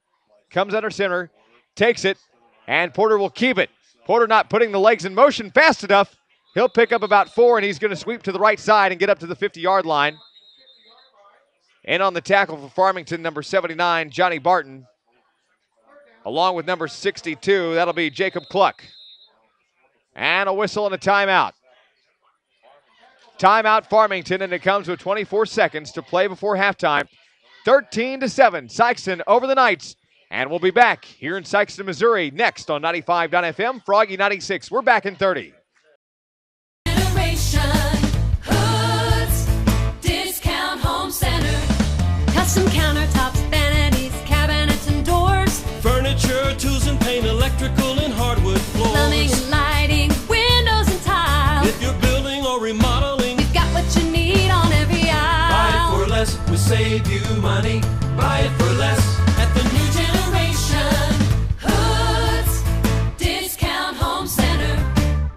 Comes under center, takes it, and Porter will keep it. Porter not putting the legs in motion fast enough. He'll pick up about 4, and he's going to sweep to the right side and get up to the 50-yard line. And on the tackle for Farmington, number 79, Johnny Barton. Along with number 62, that'll be Jacob Cluck. And a whistle and a timeout. Timeout Farmington, and it comes with 24 seconds to play before halftime. 13-7, Sykeston over the Knights. And we'll be back here in Sykeston, Missouri, next on 95.FM, Froggy 96. We're back in 30. Custom countertops, vanities, cabinets, and doors. Furniture, tools and paint, electrical and hardwood floors. Plumbing and lighting, windows and tile. If you're building or remodeling, we've got what you need on every aisle. Buy it for less, we save you money. Buy it for less at the New Generation Hoods Discount Home Center.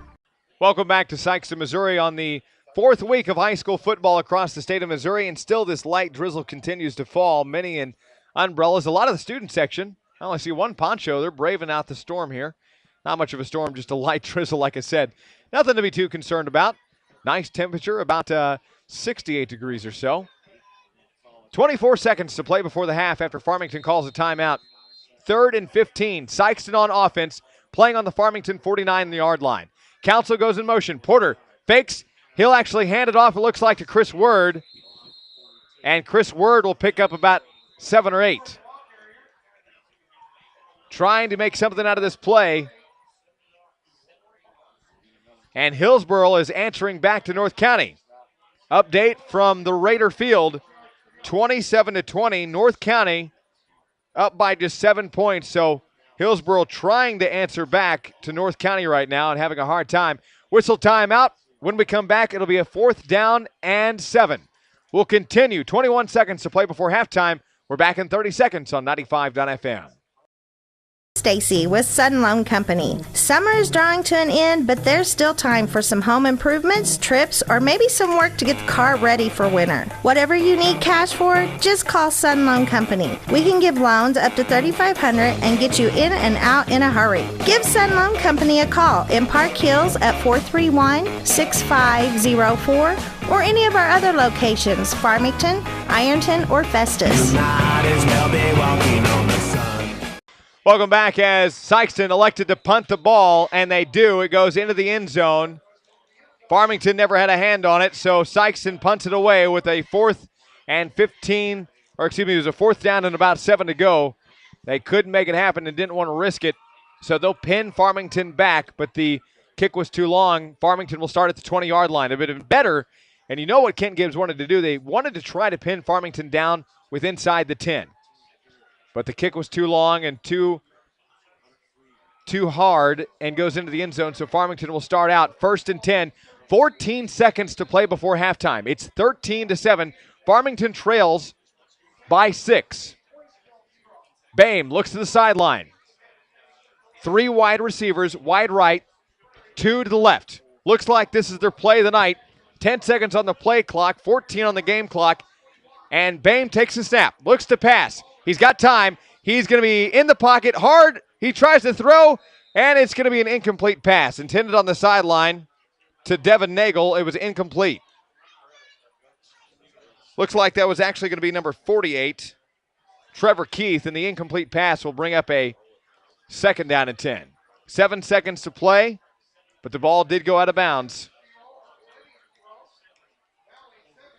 Welcome back to Sykeston, Missouri on the 4th week of high school football across the state of Missouri, and still this light drizzle continues to fall, many in umbrellas. A lot of the student section, I only see one poncho. They're braving out the storm here. Not much of a storm, just a light drizzle, like I said. Nothing to be too concerned about. Nice temperature, about 68 degrees or so. 24 seconds to play before the half after Farmington calls a timeout. 3rd and 15. Sykeston on offense, playing on the Farmington 49-yard line. Council goes in motion. Porter fakes. He'll actually hand it off, it looks like, to Chris Word. And Chris Word will pick up about 7 or 8. Trying to make something out of this play. And Hillsboro is answering back to North County. Update from the Raider field, 27-20. North County up by just 7 points. So Hillsboro trying to answer back to North County right now and having a hard time. Whistle timeout. When we come back, it'll be a 4th down and 7. We'll continue. 21 seconds to play before halftime. We're back in 30 seconds on 95.FM. Stacy with Sun Loan Company. Summer is drawing to an end, but there's still time for some home improvements, trips, or maybe some work to get the car ready for winter. Whatever you need cash for, just call Sun Loan Company. We can give loans up to $3,500 and get you in and out in a hurry. Give Sun Loan Company a call in Park Hills at 431-6504 or any of our other locations, Farmington, Ironton, or Festus. You might as well be walking on the sun. Welcome back as Sykeston elected to punt the ball, and they do. It goes into the end zone. Farmington never had a hand on it, so Sykeston punts it away with a 4th and 15, or excuse me, it was a 4th down and about 7 to go. They couldn't make it happen and didn't want to risk it, so they'll pin Farmington back, but the kick was too long. Farmington will start at the 20-yard line. A bit better, and you know what Kent Gibbs wanted to do? They wanted to try to pin Farmington down with inside the 10. But the kick was too long and too hard and goes into the end zone. So Farmington will start out 1st and 10. 14 seconds to play before halftime. It's 13-7. Farmington trails by 6. Boehm looks to the sideline. 3 wide receivers, wide right, 2 to the left. Looks like this is their play of the night. 10 seconds on the play clock, 14 on the game clock. And Boehm takes a snap, looks to pass. He's got time. He's going to be in the pocket hard. He tries to throw, and it's going to be an incomplete pass. Intended on the sideline to Devin Nagel. It was incomplete. Looks like that was actually going to be number 48, Trevor Keith, and the incomplete pass will bring up a 2nd down and 10. 7 seconds to play, but the ball did go out of bounds.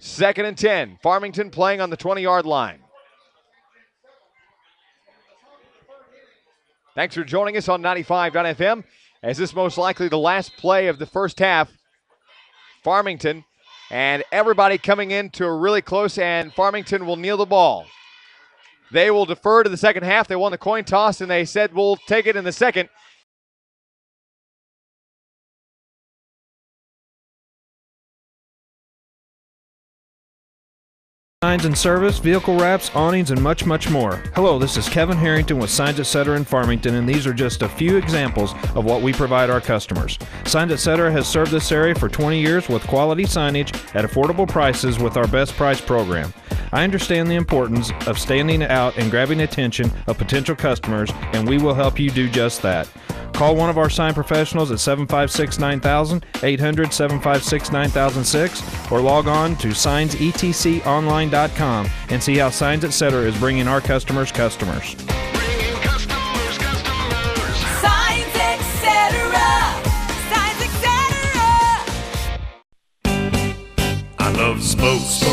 2nd and 10. Farmington playing on the 20-yard line. Thanks for joining us on 95.FM, as this most likely the last play of the first half. Farmington, and everybody coming into a really close, and Farmington will kneel the ball. They will defer to the second half. They won the coin toss, and they said we'll take it in the second. Signs and service, vehicle wraps, awnings, and much, much more. Hello, this is Kevin Harrington with Signs Etc. in Farmington, and these are just a few examples of what we provide our customers. Signs Etc. has served this area for 20 years with quality signage at affordable prices with our best price program. I understand the importance of standing out and grabbing attention of potential customers, and we will help you do just that. Call one of our sign professionals at 756-9000, 800-756-9006, or log on to signsetconline.com and see how Signs Etc. is bringing our customers customers. Bringing customers, customers. Signs Etc. Signs Etc. I love Spokes.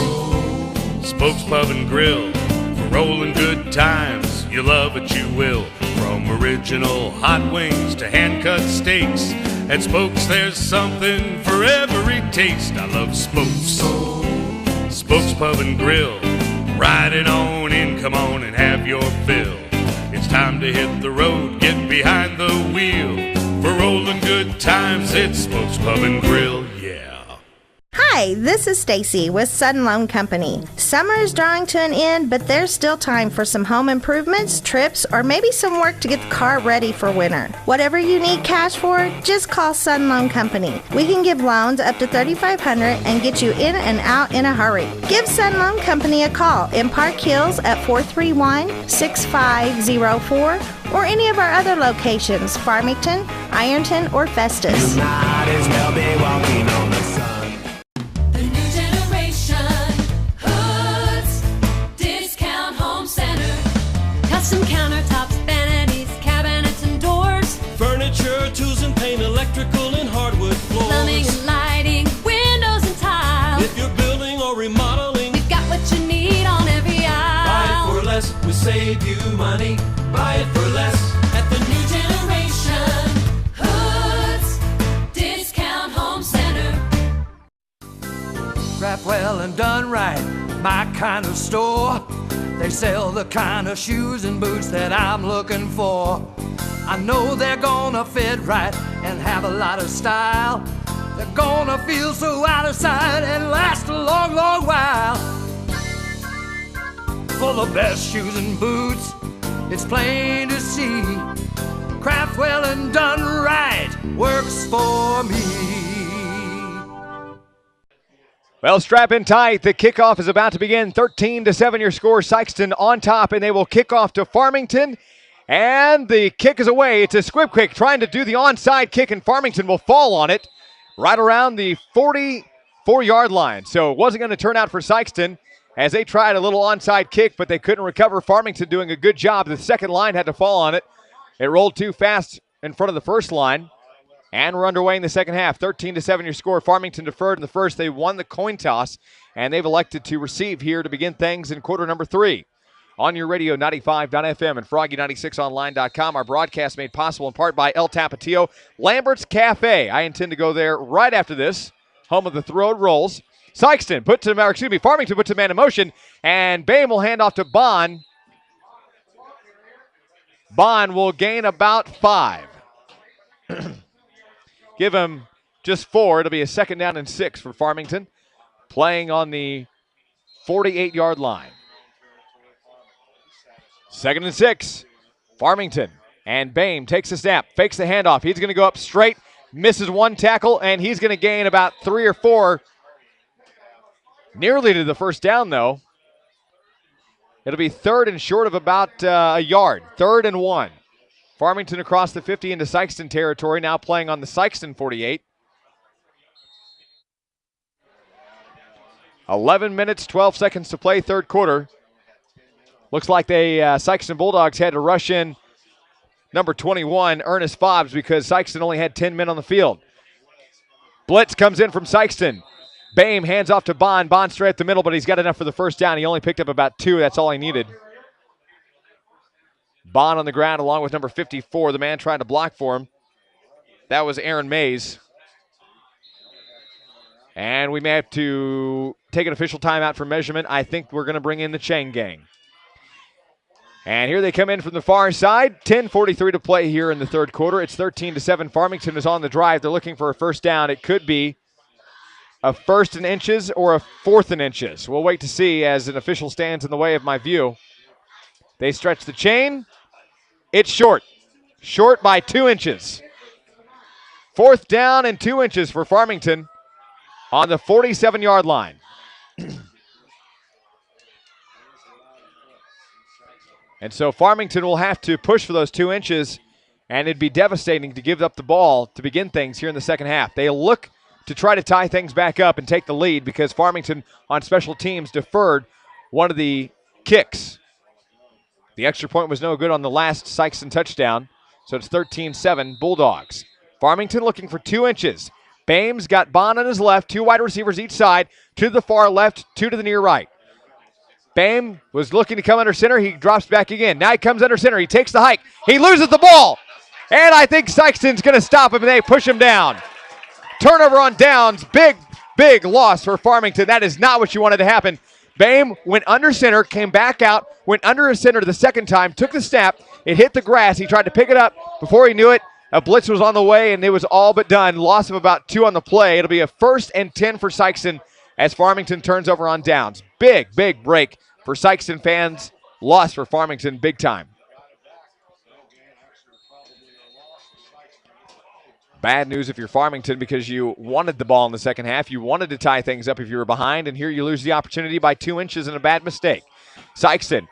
Spokes Pub and Grill. For rolling good times, you love it, you will. From original hot wings to hand-cut steaks, at Spokes there's something for every taste. I love Spokes. Spokes Pub and Grill. Ride it on in, come on and have your fill. It's time to hit the road, get behind the wheel. For rolling good times, it's Spokes Pub and Grill, yeah. Hi, this is Stacy with Sun Loan Company. Summer is drawing to an end, but there's still time for some home improvements, trips, or maybe some work to get the car ready for winter. Whatever you need cash for, just call Sun Loan Company. We can give loans up to $3,500 and get you in and out in a hurry. Give Sun Loan Company a call in Park Hills at 431-6504 or any of our other locations, Farmington, Ironton, or Festus. You might as well be walking on the sun. The new generation hoods remodeling. We've got what you need on every aisle. Buy it for less, we save you money. Buy it for less at the New Generation Hoods Discount Home Center. Wrapped well and done right, my kind of store. They sell the kind of shoes and boots that I'm looking for. I know they're gonna fit right and have a lot of style. They're gonna feel so out of sight and last a long, long while. For the best shoes and boots, it's plain to see. Craft well and done right works for me. Well, strap in tight. The kickoff is about to begin. 13-7 your score. Sykeston on top, and they will kick off to Farmington. And the kick is away. It's a Squibquick trying to do the onside kick, and Farmington will fall on it right around the 44-yard line. So it wasn't going to turn out for Sykeston as they tried a little onside kick, but they couldn't recover. Farmington doing a good job. The second line had to fall on it. It rolled too fast in front of the first line. And we're underway in the second half. 13-7 your score. Farmington deferred in the first. They won the coin toss, and they've elected to receive here to begin things in quarter number 3. On your radio, 95.fm and Froggy96online.com. Our broadcast made possible in part by El Tapatio, Lambert's Cafe. I intend to go there right after this, home of the Road Rolls. Farmington puts a man in motion, and Boehm will hand off to Bond. Bond will gain about 5. Give him just 4. It'll be a 2nd down and 6 for Farmington, playing on the 48-yard line. 2nd and 6. Farmington, and Boehm takes a snap, fakes the handoff. He's going to go up straight, misses one tackle, and he's going to gain about 3 or 4. Nearly to the first down, though. It'll be 3rd and short of about a yard. 3rd and 1. Farmington across the 50 into Sykeston territory, now playing on the Sykeston 48. 11 minutes, 12 seconds to play, third quarter. Looks like the Sykeston Bulldogs had to rush in number 21, Ernest Fobbs, because Sykeston only had 10 men on the field. Blitz comes in from Sykeston. Boehm hands off to Bond. Bond straight up the middle, but he's got enough for the first down. He only picked up about 2. That's all he needed. Bond on the ground along with number 54, the man trying to block for him. That was Aaron Mays. And we may have to take an official timeout for measurement. I think we're going to bring in the Chang gang. And here they come in from the far side. 10:43 to play here in the third quarter. It's 13-7. Farmington is on the drive. They're looking for a first down. It could be a 1st and inches or a 4th and inches. We'll wait to see as an official stands in the way of my view. They stretch the chain. It's short. Short by 2 inches. 4th down and 2 inches for Farmington on the 47-yard line. And so Farmington will have to push for those 2 inches, and it'd be devastating to give up the ball to begin things here in the second half. They look to try to tie things back up and take the lead because Farmington on special teams deferred one of the kicks. The extra point was no good on the last Sykeston touchdown, so it's 13-7 Bulldogs. Farmington looking for 2 inches. Boehm's got Bond on his left, 2 wide receivers each side, 2 to the far left, 2 to the near right. Boehm was looking to come under center. He drops back again. Now he comes under center. He takes the hike. He loses the ball. And I think Sykeston's going to stop him, and they push him down. Turnover on downs. Big loss for Farmington. That is not what you wanted to happen. Boehm went under center, came back out, went under center the second time, took the snap. It hit the grass. He tried to pick it up. Before he knew it, a blitz was on the way, and it was all but done. Loss of about 2 on the play. It'll be a 1st and 10 for Sykeston as Farmington turns over on downs. Big break for Sykeston fans. Loss for Farmington big time. Bad news if you're Farmington because you wanted the ball in the second half. You wanted to tie things up if you were behind, and here you lose the opportunity by 2 inches and a bad mistake. Sykeston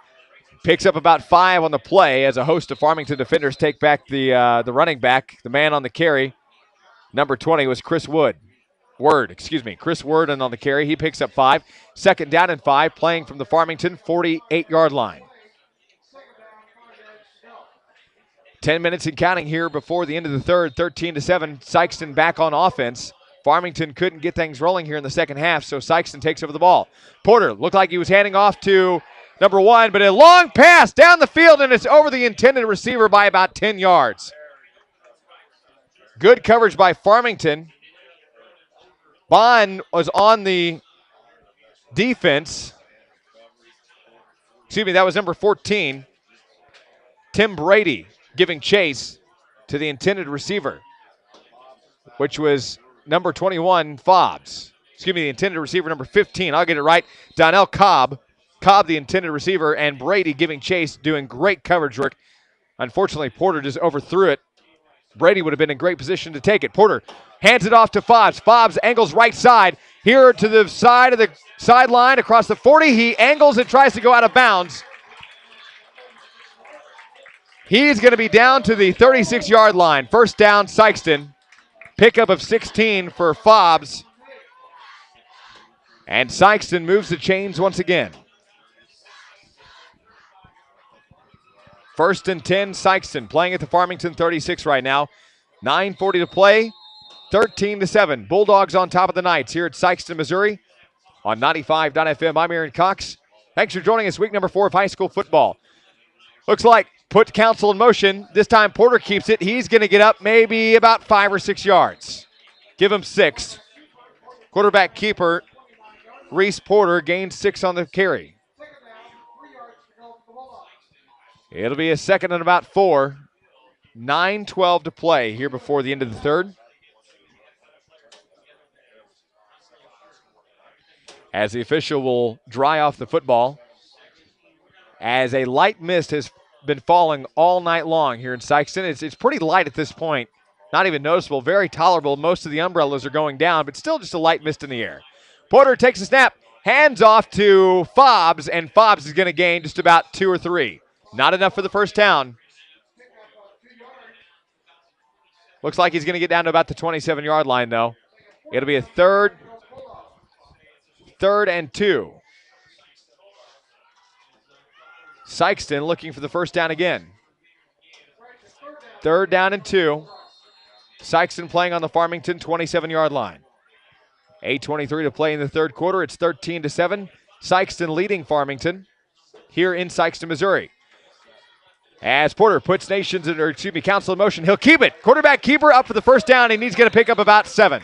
picks up about 5 on the play as a host of Farmington defenders take back the running back, the man on the carry. Number 20 was Chris Word, and on the carry, he picks up 5. 2nd down and 5, playing from the Farmington 48-yard line. 10 minutes and counting here before the end of the third. 13-7, Sykeston back on offense. Farmington couldn't get things rolling here in the second half, so Sykeston takes over the ball. Porter looked like he was handing off to number 1, but a long pass down the field, and it's over the intended receiver by about 10 yards. Good coverage by Farmington. Bond was on the defense. Excuse me, that was number 14. Tim Brady giving chase to the intended receiver, which was number 21, Fobbs. Excuse me, the intended receiver, number 15. I'll get it right. Donnell Cobb. Cobb, the intended receiver, and Brady giving chase, doing great coverage work. Unfortunately, Porter just overthrew it. Brady would have been in great position to take it. Porter hands it off to Fobbs. Fobbs angles right side. Here to the side of the sideline across the 40. He angles and tries to go out of bounds. He's going to be down to the 36-yard line. First down, Sykeston. Pickup of 16 for Fobbs. And Sykeston moves the chains once again. First and 10, Sykeston playing at the Farmington 36 right now. 9:40 to play, 13-7. Bulldogs on top of the Knights here at Sykeston, Missouri on 95.FM. I'm Aaron Cox. Thanks for joining us, week number 4 of high school football. Looks like put counsel in motion. This time Porter keeps it. He's going to get up maybe about 5 or 6 yards. Give him 6. Quarterback keeper Reese Porter gains 6 on the carry. It'll be a second and about 4. 9:12 to play here before the end of the third. As the official will dry off the football, as a light mist has been falling all night long here in Sykeston. It's pretty light at this point. Not even noticeable, very tolerable. Most of the umbrellas are going down, but still just a light mist in the air. Porter takes a snap, hands off to Fobbs, and Fobbs is going to gain just about 2 or 3. Not enough for the first down. Looks like he's going to get down to about the 27-yard line, though. It'll be a third and 2. Sykeston looking for the first down again. 3rd down and 2. Sykeston playing on the Farmington 27-yard line. 8:23 to play in the third quarter. It's 13-7. Sykeston leading Farmington here in Sykeston, Missouri. As Porter puts counsel in motion, he'll keep it. Quarterback keeper up for the first down, and he's going to pick up about 7.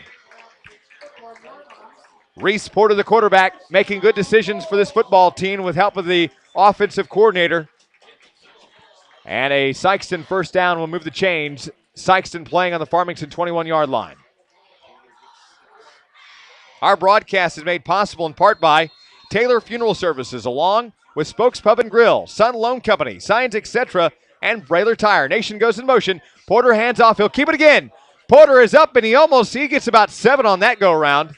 Reese Porter, the quarterback, making good decisions for this football team with help of the offensive coordinator. And a Sykeston first down will move the chains. Sykeston playing on the Farmington 21-yard line. Our broadcast is made possible in part by Taylor Funeral Services, along with Spokes Pub and Grill, Sun Loan Company, Signs, etc., and Brailer Tire. Nation goes in motion. Porter hands off. He'll keep it again. Porter is up, and he gets about 7 on that go-around.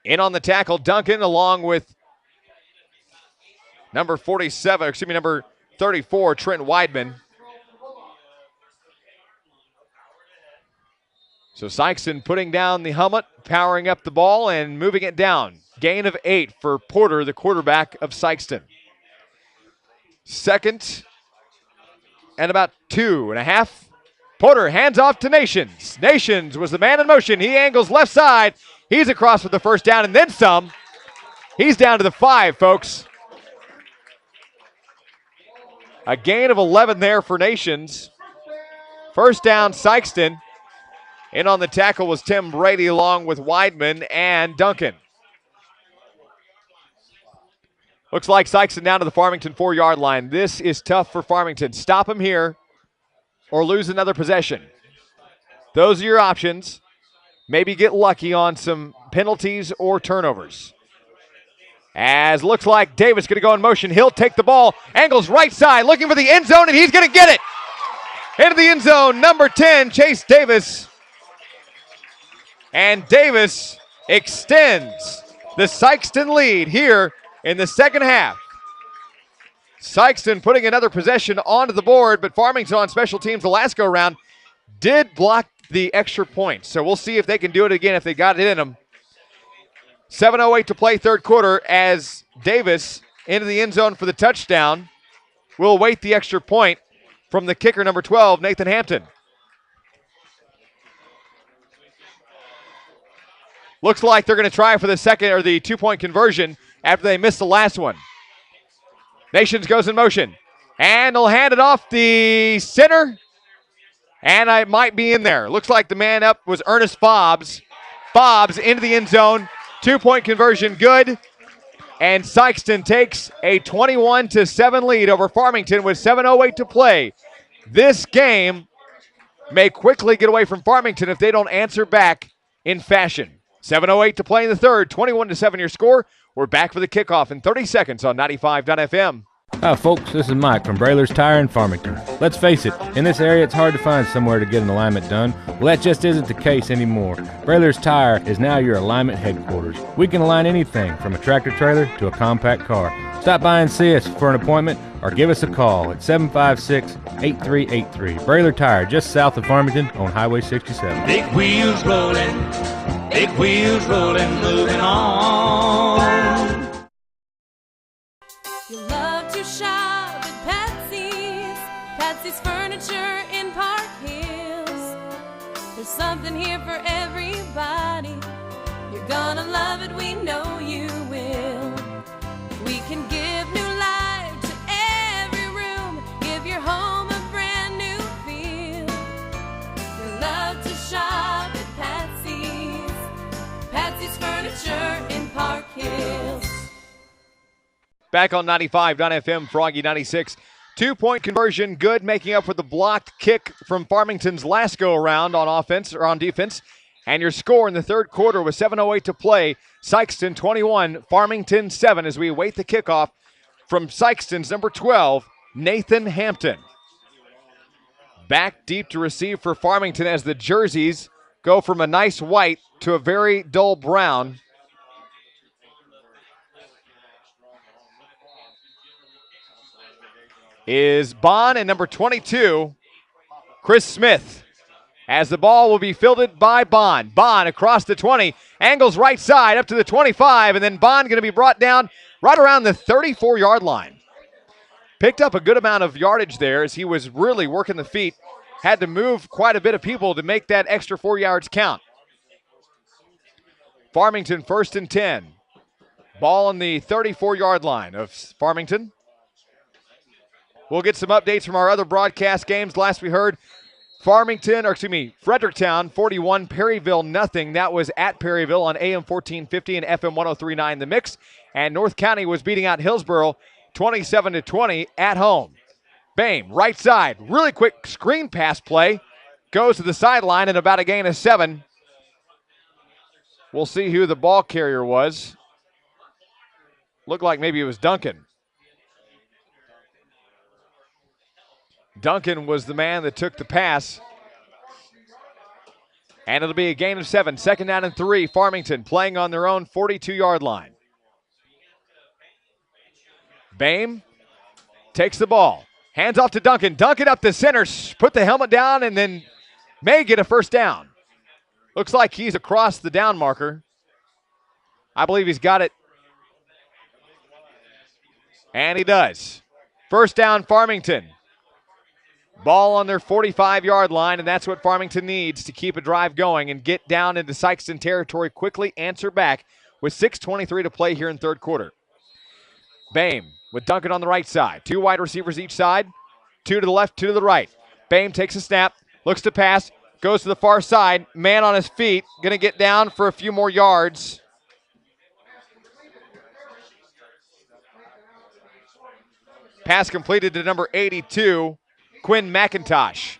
In on the tackle, Duncan, along with number 34, Trent Weidman. So Sykeston putting down the helmet, powering up the ball, and moving it down. Gain of 8 for Porter, the quarterback of Sykeston. 2nd and about 2.5. Porter hands off to Nations. Nations was the man in motion. He angles left side. He's across with the first down and then some. He's down to the 5, folks. A gain of 11 there for Nations. First down, Sykeston. In on the tackle was Tim Brady along with Weidman and Duncan. Looks like Sykeston down to the Farmington 4-yard line. This is tough for Farmington. Stop him here or lose another possession. Those are your options. Maybe get lucky on some penalties or turnovers. As looks like Davis going to go in motion. He'll take the ball. Angles right side, looking for the end zone, and he's going to get it. Into the end zone, number 10, Chase Davis. And Davis extends the Sykeston lead here in the second half. Sykeston putting another possession onto the board, but Farmington on special teams the last go-around did block the extra point. So we'll see if they can do it again if they got it in them. 7:08 to play third quarter as Davis into the end zone for the touchdown. We'll await the extra point. from the kicker, number 12, Nathan Hampton. Looks like they're going to try for the second or the 2-point conversion after they missed the last one. Nations goes in motion. And they'll hand it off the center. And it might be in there. Looks like the man up was Ernest Fobbs. Fobbs into the end zone. 2-point conversion good. And Sikeston takes a 21-7 lead over Farmington with 7:08 to play. This game may quickly get away from Farmington if they don't answer back in fashion. 7:08 to play in the third. 21-7 your score. We're back for the kickoff in 30 seconds on 95.FM. Hi folks, this is Mike from Braylers Tire in Farmington. Let's face it, in this area it's hard to find somewhere to get an alignment done. Well, that just isn't the case anymore. Braylers Tire is now your alignment headquarters. We can align anything from a tractor trailer to a compact car. Stop by and see us for an appointment or give us a call at 756-8383. Brayler Tire, just south of Farmington on Highway 67. Big wheels rolling, moving on. You love to shop at Patsy's, Patsy's Furniture in Park Hills. There's something here for everybody. You're gonna love it, we know you will. We can give new life to every room, give your home a brand new feel. You love to shop at Patsy's, Patsy's Furniture in Park Hills. Back on 95.FM, Froggy 96. 2-point conversion, good, making up for the blocked kick from Farmington's last go-around on offense or on defense. And your score in the third quarter with 7:08 to play. Sikeston 21, Farmington 7 as we await the kickoff from Sikeston's number 12, Nathan Hampton. Back deep to receive for Farmington as the jerseys go from a nice white to a very dull brown. Is Bond and number 22, Chris Smith. As the ball will be fielded by Bond. Bond across the 20, angles right side up to the 25, and then Bond going to be brought down right around the 34-yard line. Picked up a good amount of yardage there as he was really working the feet. Had to move quite a bit of people to make that extra 4 yards count. Farmington 1st and 10. Ball on the 34-yard line of Farmington. We'll get some updates from our other broadcast games. Last we heard, Fredericktown 41, Perryville nothing. That was at Perryville on AM 1450 and FM 103.9 The Mix. And North County was beating out Hillsboro 27-20 at home. Bame, right side, really quick screen pass play. Goes to the sideline and about a gain of 7. We'll see who the ball carrier was. Looked like maybe it was Duncan. Duncan was the man that took the pass. And it'll be a gain of 7. 2nd down and 3. Farmington playing on their own 42-yard line. Bame takes the ball. Hands off to Duncan. Duncan up the center. Put the helmet down and then may get a first down. Looks like he's across the down marker. I believe he's got it. And he does. First down, Farmington. Ball on their 45-yard line, and that's what Farmington needs to keep a drive going and get down into Sikeston territory quickly, answer back with 6:23 to play here in third quarter. Bame with Duncan on the right side. 2 wide receivers each side. 2 to the left, 2 to the right. Bame takes a snap, looks to pass, goes to the far side. Man on his feet, going to get down for a few more yards. Pass completed to number 82. Quinn McIntosh.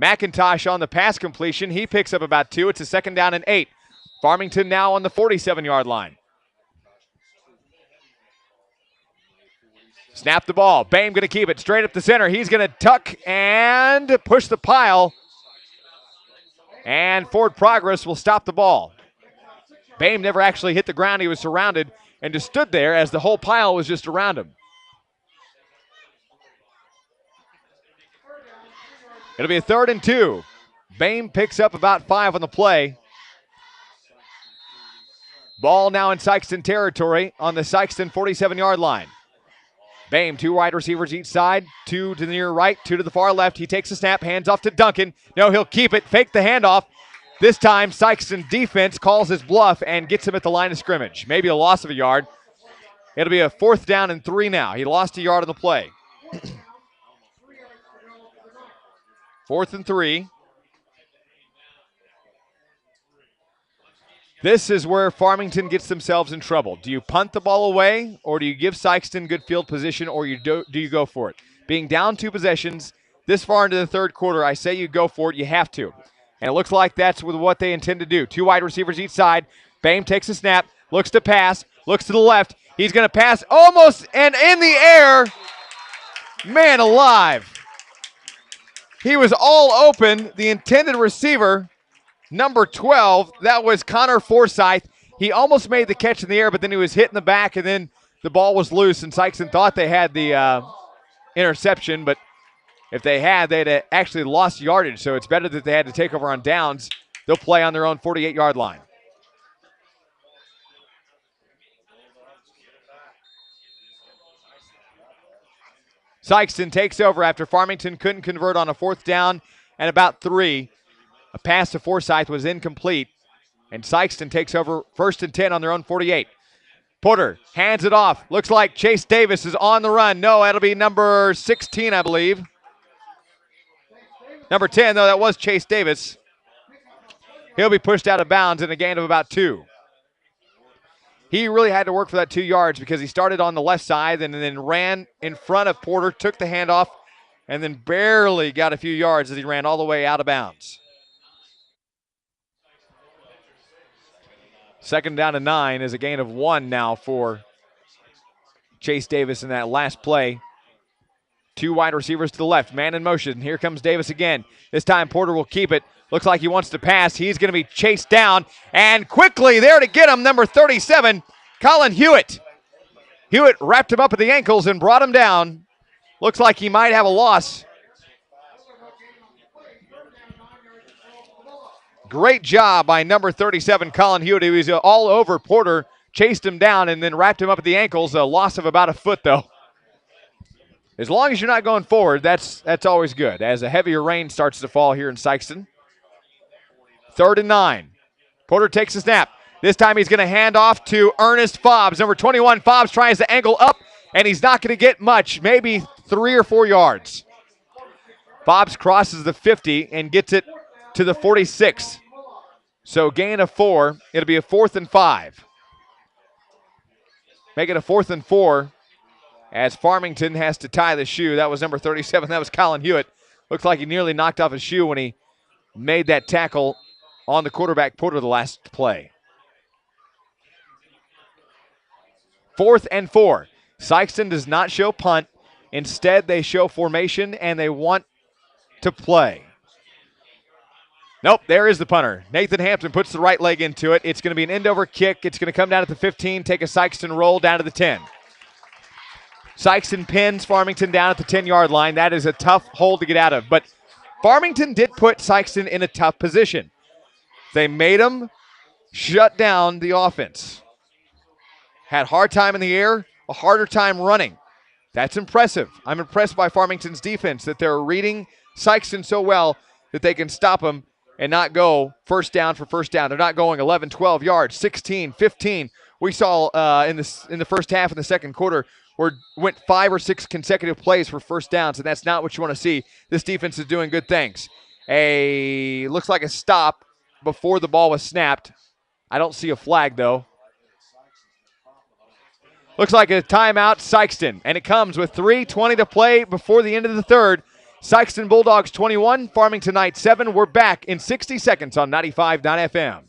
McIntosh on the pass completion. He picks up about 2. It's a 2nd down and 8. Farmington now on the 47-yard line. Snap the ball. Bame going to keep it straight up the center. He's going to tuck and push the pile. And forward progress will stop the ball. Bame never actually hit the ground. He was surrounded and just stood there as the whole pile was just around him. It'll be a 3rd and 2. Bame picks up about 5 on the play. Ball now in Sikeston territory on the Sikeston 47-yard line. Boehm, 2 wide receivers each side, 2 to the near right, 2 to the far left. He takes a snap, hands off to Duncan. No, he'll keep it, fake the handoff. This time, Sikeston defense calls his bluff and gets him at the line of scrimmage. Maybe a loss of a yard. It'll be a 4th down and 3 now. He lost a yard on the play. 4th and 3. This is where Farmington gets themselves in trouble. Do you punt the ball away, or do you give Sikeston good field position, or do you go for it? Being down 2 possessions this far into the third quarter, I say you go for it. You have to. And it looks like that's what they intend to do. 2 wide receivers each side. Boehm takes a snap, looks to pass, looks to the left. He's going to pass almost and in the air. Man alive. He was all open. The intended receiver, number 12, that was Connor Forsyth. He almost made the catch in the air, but then he was hit in the back, and then the ball was loose, and Sikeston thought they had the interception, but if they had, they'd actually lost yardage, so it's better that they had to take over on downs. They'll play on their own 48-yard line. Sikeston takes over after Farmington couldn't convert on a 4th down and about 3. A pass to Forsyth was incomplete, and Sikeston takes over 1st and 10 on their own 48. Porter hands it off. Looks like Chase Davis is on the run. No, that'll be number 16, I believe. Number 10, though, that was Chase Davis. He'll be pushed out of bounds in a gain of about 2. He really had to work for that 2 yards because he started on the left side and then ran in front of Porter, took the handoff, and then barely got a few yards as he ran all the way out of bounds. 2nd down and 9 is a gain of 1 now for Chase Davis in that last play. 2 wide receivers to the left, man in motion. Here comes Davis again. This time Porter will keep it. Looks like he wants to pass. He's going to be chased down. And quickly there to get him, number 37, Colin Hewitt. Hewitt wrapped him up at the ankles and brought him down. Looks like he might have a loss. Great job by number 37, Colin Hewitt. He was all over Porter, chased him down, and then wrapped him up at the ankles. A loss of about a foot, though. As long as you're not going forward, that's always good, as a heavier rain starts to fall here in Sikeston. 3rd and 9. Porter takes a snap. This time he's going to hand off to Ernest Fobbs. Number 21, Fobbs tries to angle up, and he's not going to get much, maybe 3 or 4 yards. Fobbs crosses the 50 and gets it to the 46. So gain of 4. It'll be a 4th and 5. Make it a 4th and 4 as Farmington has to tie the shoe. That was number 37. That was Colin Hewitt. Looks like he nearly knocked off his shoe when he made that tackle on the quarterback Porter the last play. 4th and 4. Sikeston does not show punt. Instead, they show formation, and they want to play. Nope, there is the punter. Nathan Hampton puts the right leg into it. It's going to be an end-over kick. It's going to come down at the 15, take a Sikeston roll down to the 10. Sikeston pins Farmington down at the 10-yard line. That is a tough hole to get out of. But Farmington did put Sikeston in a tough position. They made them shut down the offense. Had a hard time in the air, a harder time running. That's impressive. I'm impressed by Farmington's defense that they're reading Sikeston so well that they can stop them and not go first down for first down. They're not going 11, 12 yards, 16, 15. We saw in the first half of the second quarter where went 5 or 6 consecutive plays for first downs, and that's not what you want to see. This defense is doing good things. Looks like a stop before the ball was snapped. I don't see a flag, though. Looks like a timeout, Sikeston, and it comes with 3:20 to play before the end of the third. Sikeston Bulldogs 21, Farmington Knights 7. We're back in 60 seconds on 95.9 FM.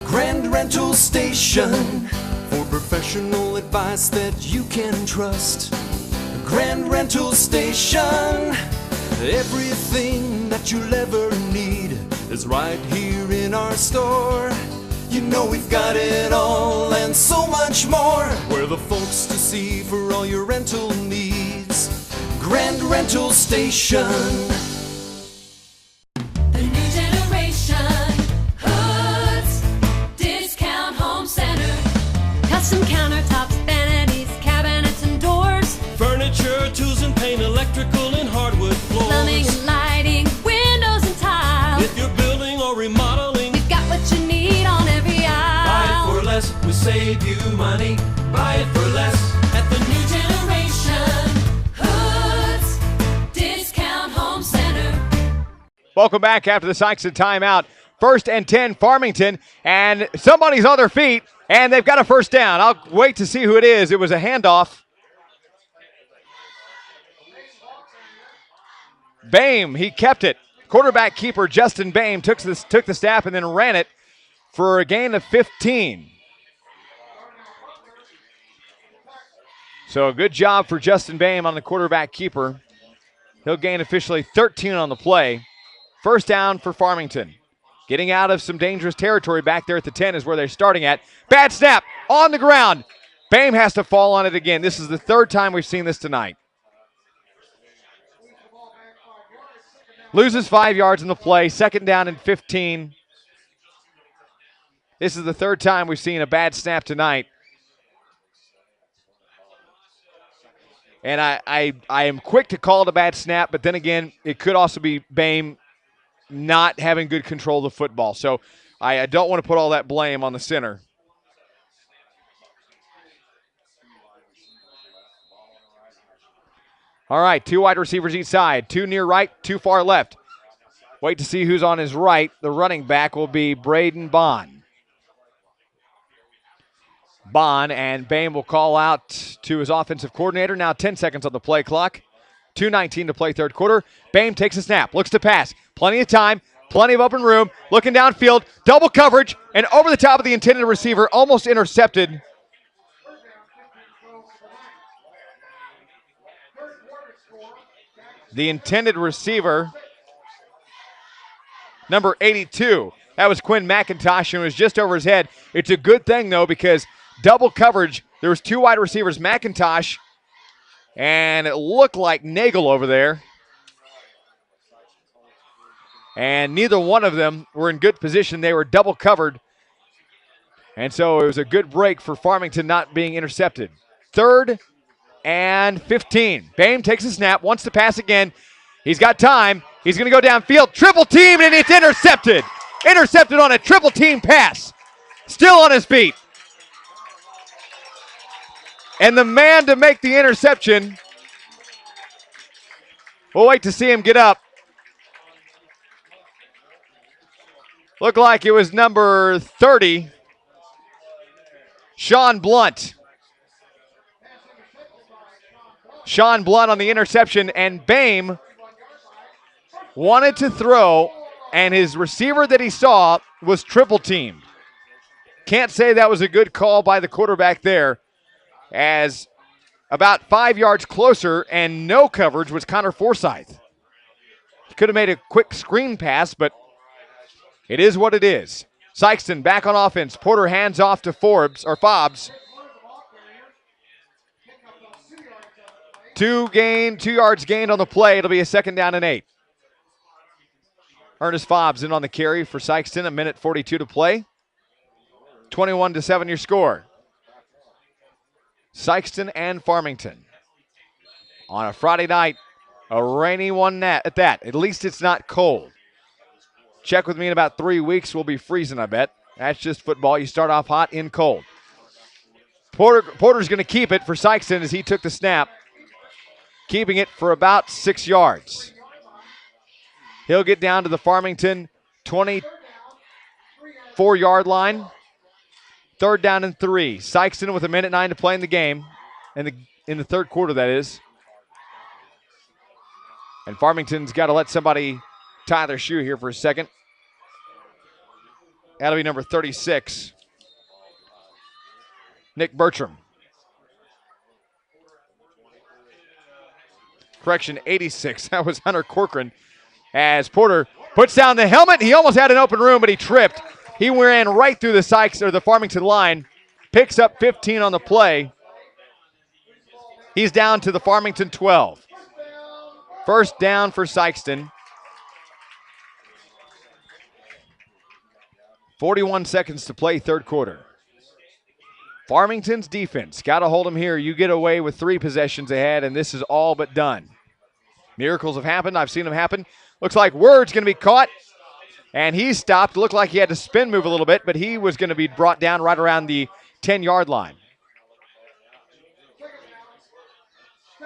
Grand Rental Station for professional advice that you can trust. Grand Rental Station, everything that you'll ever need is right here in our store. You know we've got it all and so much more. We're the folks to see for all your rental needs. Grand Rental Station. The new generation, Hoods Discount Home Center. you money. Buy it for less at the New Generation Hoods Discount Home Center. Welcome back after the Sykeston timeout. 1st and 10, Farmington, and somebody's on their feet, and they've got a first down. I'll wait to see who it is. It was a handoff. Boehm, he kept it. Quarterback keeper Justin Boehm took the snap and then ran it for a gain of 15. So a good job for Justin Boehm on the quarterback keeper. He'll gain officially 13 on the play. First down for Farmington. Getting out of some dangerous territory back there at the 10 is where they're starting at. Bad snap on the ground. Boehm has to fall on it again. This is the third time we've seen this tonight. Loses 5 yards in the play. 2nd down and 15. This is the third time we've seen a bad snap tonight. And I am quick to call it a bad snap, but then again, it could also be Boehm not having good control of the football. So I don't want to put all that blame on the center. All right, 2 wide receivers each side. 2 near right, 2 far left. Wait to see who's on his right. The running back will be Braden Bond. Bond, and Boehm will call out to his offensive coordinator. Now 10 seconds on the play clock. 2:19 to play third quarter. Boehm takes a snap, looks to pass. Plenty of time, plenty of open room. Looking downfield, double coverage, and over the top of the intended receiver, almost intercepted. The intended receiver, number 82. That was Quinn McIntosh, and it was just over his head. It's a good thing, though, because double coverage, there was 2 wide receivers, McIntosh, and it looked like Nagel over there. And neither one of them were in good position. They were double covered. And so it was a good break for Farmington not being intercepted. 3rd and 15. Boehm takes a snap, wants to pass again. He's got time. He's going to go downfield. Triple team, and it's intercepted. Intercepted on a triple team pass. Still on his feet. And the man to make the interception, we'll wait to see him get up. Looked like it was number 30, Sean Blunt. Sean Blunt on the interception, and Boehm wanted to throw, and his receiver that he saw was triple teamed. Can't say that was a good call by the quarterback there, as about 5 yards closer and no coverage was Connor Forsyth. He could have made a quick screen pass, but it is what it is. Sykeston back on offense. Porter hands off to Forbes. 2 yards gained on the play. It'll be a 2nd down and 8. Ernest Fobbs in on the carry for Sykeston. 1:42 to play. 21-7 your score. Sykeston and Farmington. On a Friday night, a rainy one at that. At least it's not cold. Check with me in about 3 weeks. We'll be freezing, I bet. That's just football. You start off hot, end cold. Porter's going to keep it for Sykeston as he took the snap. Keeping it for about 6 yards. He'll get down to the Farmington 24-yard line. 3rd down and 3. Sykeston with 1:09 to play in the game. In the third quarter, that is. And Farmington's got to let somebody tie their shoe here for a second. That'll be number 36, Nick Bertram. Correction, 86. That was Hunter Corcoran. As Porter puts down the helmet, he almost had an open room, but he tripped. He ran right through the Farmington line. Picks up 15 on the play. He's down to the Farmington 12. First down for Sykeston. 41 seconds to play third quarter. Farmington's defense, got to hold them here. You get away with 3 possessions ahead, and this is all but done. Miracles have happened. I've seen them happen. Looks like Word's going to be caught, and he stopped. Looked like he had to spin move a little bit, but he was going to be brought down right around the 10-yard line.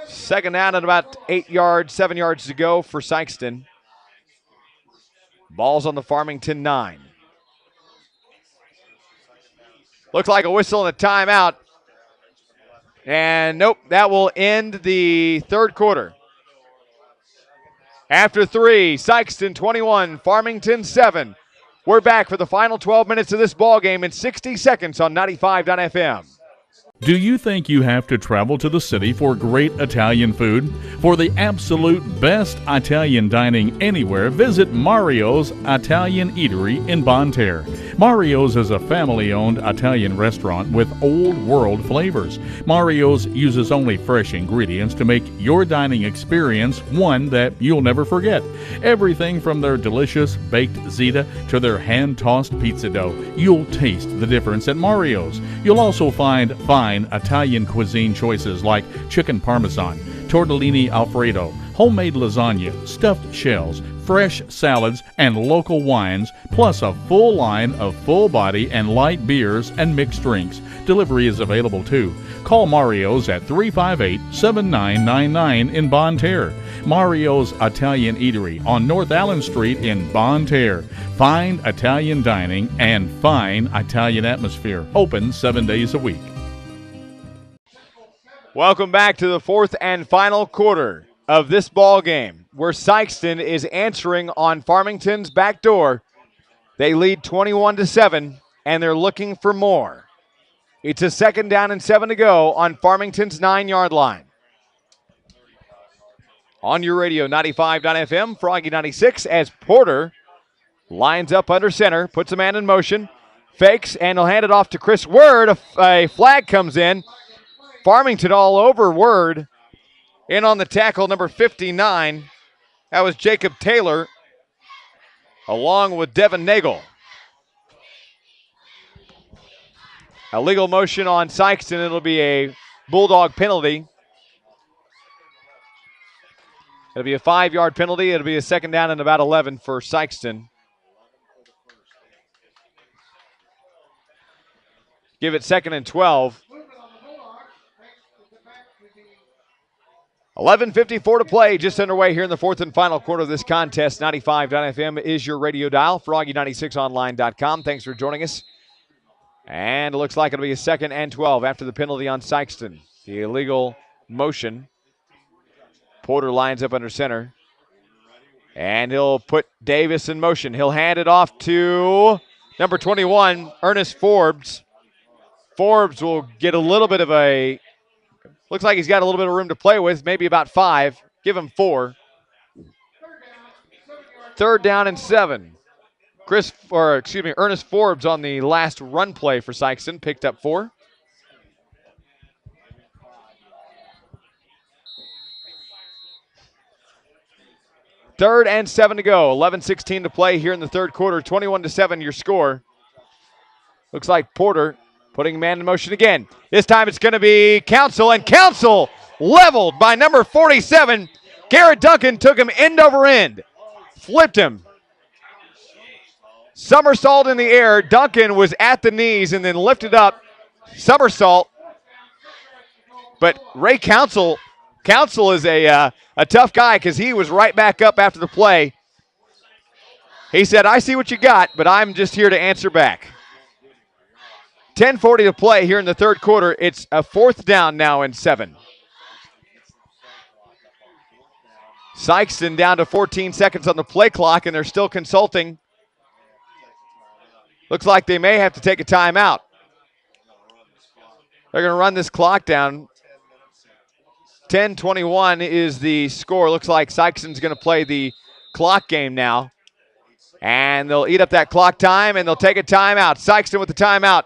Second down and about 7 yards to go for Sykeston. Ball's on the Farmington 9. Looks like a whistle and a timeout. And nope, that will end the third quarter. After 3, Sykeston 21, Farmington 7. We're back for the final 12 minutes of this ball game in 60 seconds on 95.FM. Do you think you have to travel to the city for great Italian food? For the absolute best Italian dining anywhere, visit Mario's Italian Eatery in Bonne Terre. Mario's is a family-owned Italian restaurant with old-world flavors. Mario's uses only fresh ingredients to make your dining experience one that you'll never forget. Everything from their delicious baked ziti to their hand-tossed pizza dough. You'll taste the difference at Mario's. You'll also find fine Italian cuisine choices like chicken parmesan, tortellini alfredo, homemade lasagna, stuffed shells, fresh salads, and local wines, plus a full line of full-body and light beers and mixed drinks. Delivery is available too. Call Mario's at 358-7999 in Bonne Terre. Mario's Italian Eatery on North Allen Street in Bonne Terre. Fine Italian dining and fine Italian atmosphere. Open 7 days a week. Welcome back to the fourth and final quarter of this ball game, where Sykeston is answering on Farmington's back door. They lead 21-7, and they're looking for more. It's a second down and 7 to go on Farmington's 9-yard line. On your radio, 95.FM, Froggy 96, as Porter lines up under center, puts a man in motion, fakes, and he'll hand it off to Chris Word. A flag comes in. Farmington all over Word. In on the tackle, number 59. That was Jacob Taylor, along with Devin Nagel. A legal motion on Sykeston. It'll be a Bulldog penalty. It'll be a 5-yard penalty. It'll be a second down and about 11 for Sykeston. Give it second and 12. 11:54 to play, just underway here in the fourth and final quarter of this contest. 95.FM is your radio dial. Froggy96online.com. Thanks for joining us. And it looks like it'll be a second and 12 after the penalty on Sykeston. The illegal motion. Porter lines up under center. And he'll put Davis in motion. He'll hand it off to number 21, Ernest Forbes. Forbes will get a little bit of a... Looks like he's got a little bit of room to play with, maybe about 5. Give him 4. Third down and 7. Ernest Forbes on the last run play for Sykeston picked up 4. Third and 7 to go. 11:16 to play here in the third quarter. 21-7 your score. Looks like Porter putting man in motion again. This time it's going to be Council, and Council leveled by number 47. Garrett Duncan took him end over end. Flipped him. Somersault in the air. Duncan was at the knees and then lifted up. Somersault. But Ray Council is a tough guy because he was right back up after the play. He said, I see what you got, but I'm just here to answer back. 10:40 to play here in the third quarter. It's a fourth down now and 7. Sykeston down to 14 seconds on the play clock, and they're still consulting. Looks like they may have to take a timeout. They're going to run this clock down. 10:21 is the score. Looks like Sykeston's going to play the clock game now. And they'll eat up that clock time, and they'll take a timeout. Sykeston with the timeout.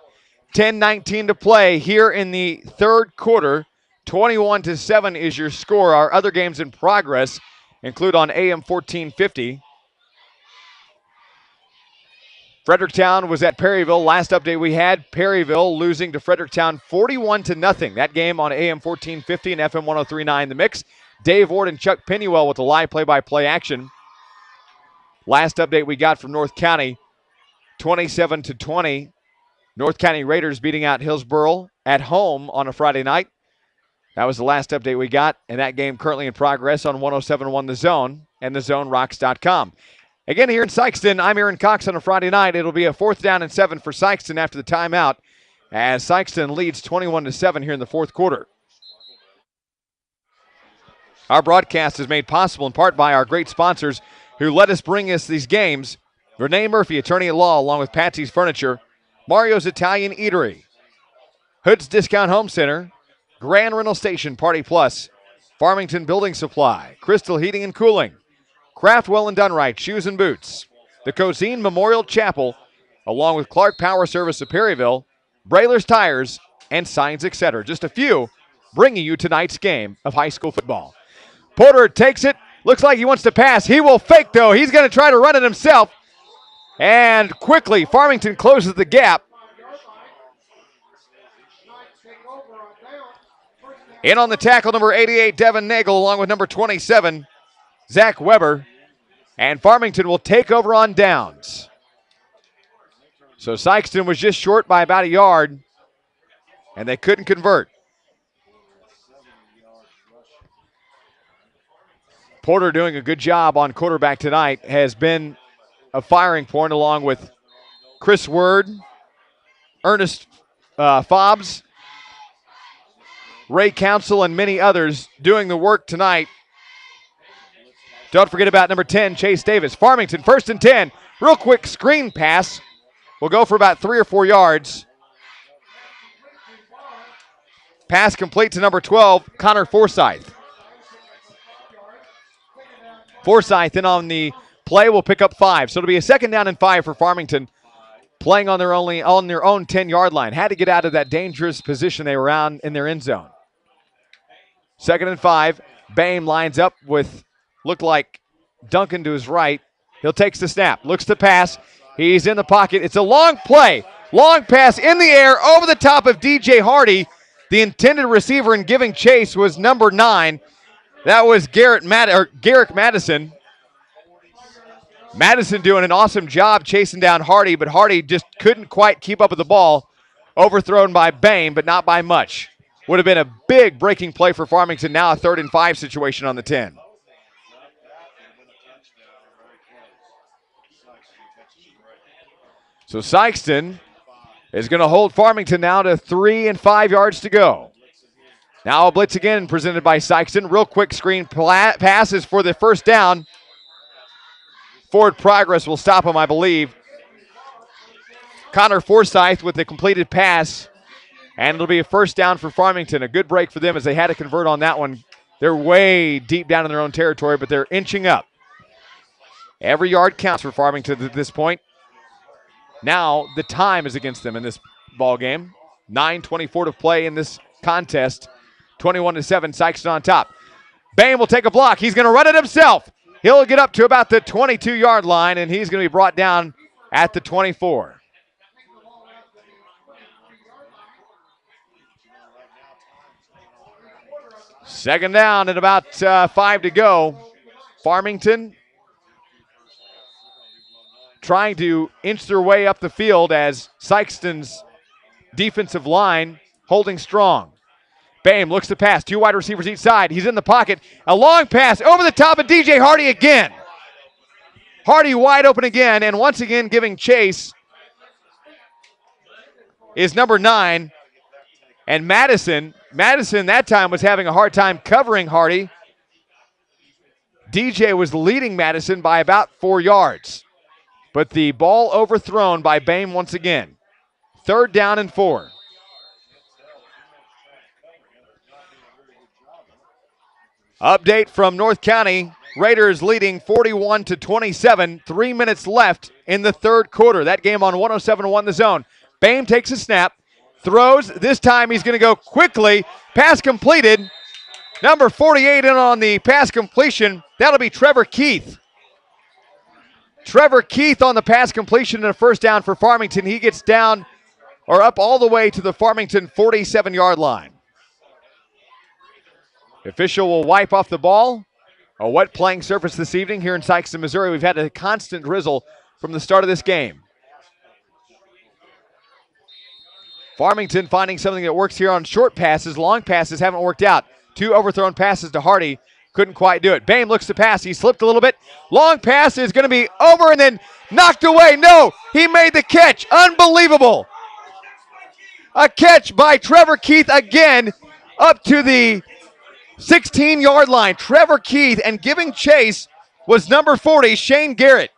10:19 to play here in the third quarter. 21-7 is your score. Our other games in progress include on AM 1450. Fredericktown was at Perryville. Last update we had, Perryville losing to Fredericktown 41-0. That game on AM 1450 and FM 103.9 The Mix. Dave Ward and Chuck Pennywell with the live play-by-play action. Last update we got from North County, 27-20. North County Raiders beating out Hillsboro at home on a Friday night. That was the last update we got, and that game currently in progress on 107.1 The Zone and thezonerocks.com. Again, here in Sikeston, I'm Aaron Cox on a Friday night. It'll be a 4th down and 7 for Sikeston after the timeout as Sikeston leads 21-7 here in the fourth quarter. Our broadcast is made possible in part by our great sponsors who let us bring us these games. Renee Murphy, attorney at law, along with Patsy's Furniture, Mario's Italian Eatery, Hood's Discount Home Center, Grand Rental Station Party Plus, Farmington Building Supply, Crystal Heating and Cooling, Craftwell and Dunright Shoes and Boots, the Cozine Memorial Chapel, along with Clark Power Service of Perryville, Brailer's Tires, and Signs Etc. Just a few bringing you tonight's game of high school football. Porter takes it. Looks like he wants to pass. He will fake, though. He's going to try to run it himself. And quickly, Farmington closes the gap. In on the tackle, number 88, Devin Nagel, along with number 27, Zach Weber. And Farmington will take over on downs. So Sikeston was just short by about a yard, and they couldn't convert. Porter doing a good job on quarterback tonight, has been a firing point along with Chris Word, Ernest Fobbs, Ray Council, and many others doing the work tonight. Don't forget about number 10, Chase Davis. Farmington, 1st and 10. Real quick screen pass. Will go for about 3 or 4 yards. Pass complete to number 12, Connor Forsyth. Forsyth in on the play will pick up 5. So it'll be a 2nd down and 5 for Farmington, playing on their own 10-yard line. Had to get out of that dangerous position they were in their end zone. 2nd and 5. Boehm lines up with, looked like Duncan to his right. He'll take the snap, looks to pass. He's in the pocket. It's a long play. Long pass in the air over the top of DJ Hardy. The intended receiver in giving chase was number 9. That was Garrick Madison. Madison doing an awesome job chasing down Hardy, but Hardy just couldn't quite keep up with the ball. Overthrown by Boehm, but not by much. Would have been a big breaking play for Farmington. Now a 3rd and 5 situation on the 10. So Sikeston is going to hold Farmington now to 3 and 5 yards to go. Now a blitz again presented by Sikeston. Real quick screen passes for the 1st down. Forward progress will stop him, I believe. Connor Forsyth with the completed pass. And it'll be a 1st down for Farmington. A good break for them as they had to convert on that one. They're way deep down in their own territory, but they're inching up. Every yard counts for Farmington at this point. Now the time is against them in this ball game. 9:24 to play in this contest. 21-7, Sikeston on top. Boehm will take a block. He's going to run it himself. He'll get up to about the 22-yard line, and he's going to be brought down at the 24. Second down and about 5 to go. Farmington trying to inch their way up the field as Sikeston's defensive line holding strong. Boehm looks to pass. 2 wide receivers each side. He's in the pocket. A long pass over the top of DJ Hardy again. Hardy wide open again, and once again giving chase is number 9. And Madison that time was having a hard time covering Hardy. DJ was leading Madison by about 4 yards. But the ball overthrown by Boehm once again. 3rd down and 4. Update from North County. Raiders leading 41-27. 3 minutes left in the 3rd quarter. That game on 107.1 The Zone. Boehm takes a snap. Throws. This time he's going to go quickly. Pass completed. Number 48 in on the pass completion. That'll be Trevor Keith. Trevor Keith on the pass completion and a 1st down for Farmington. He gets down or up all the way to the Farmington 47-yard line. The official will wipe off the ball. A wet playing surface this evening here in Sikeston, Missouri. We've had a constant drizzle from the start of this game. Farmington finding something that works here on short passes. Long passes haven't worked out. 2 overthrown passes to Hardy. Couldn't quite do it. Bame looks to pass. He slipped a little bit. Long pass is going to be over and then knocked away. No, he made the catch. Unbelievable. A catch by Trevor Keith again up to the 16-yard line. Trevor Keith, and giving chase was number 40, Shane Garrett.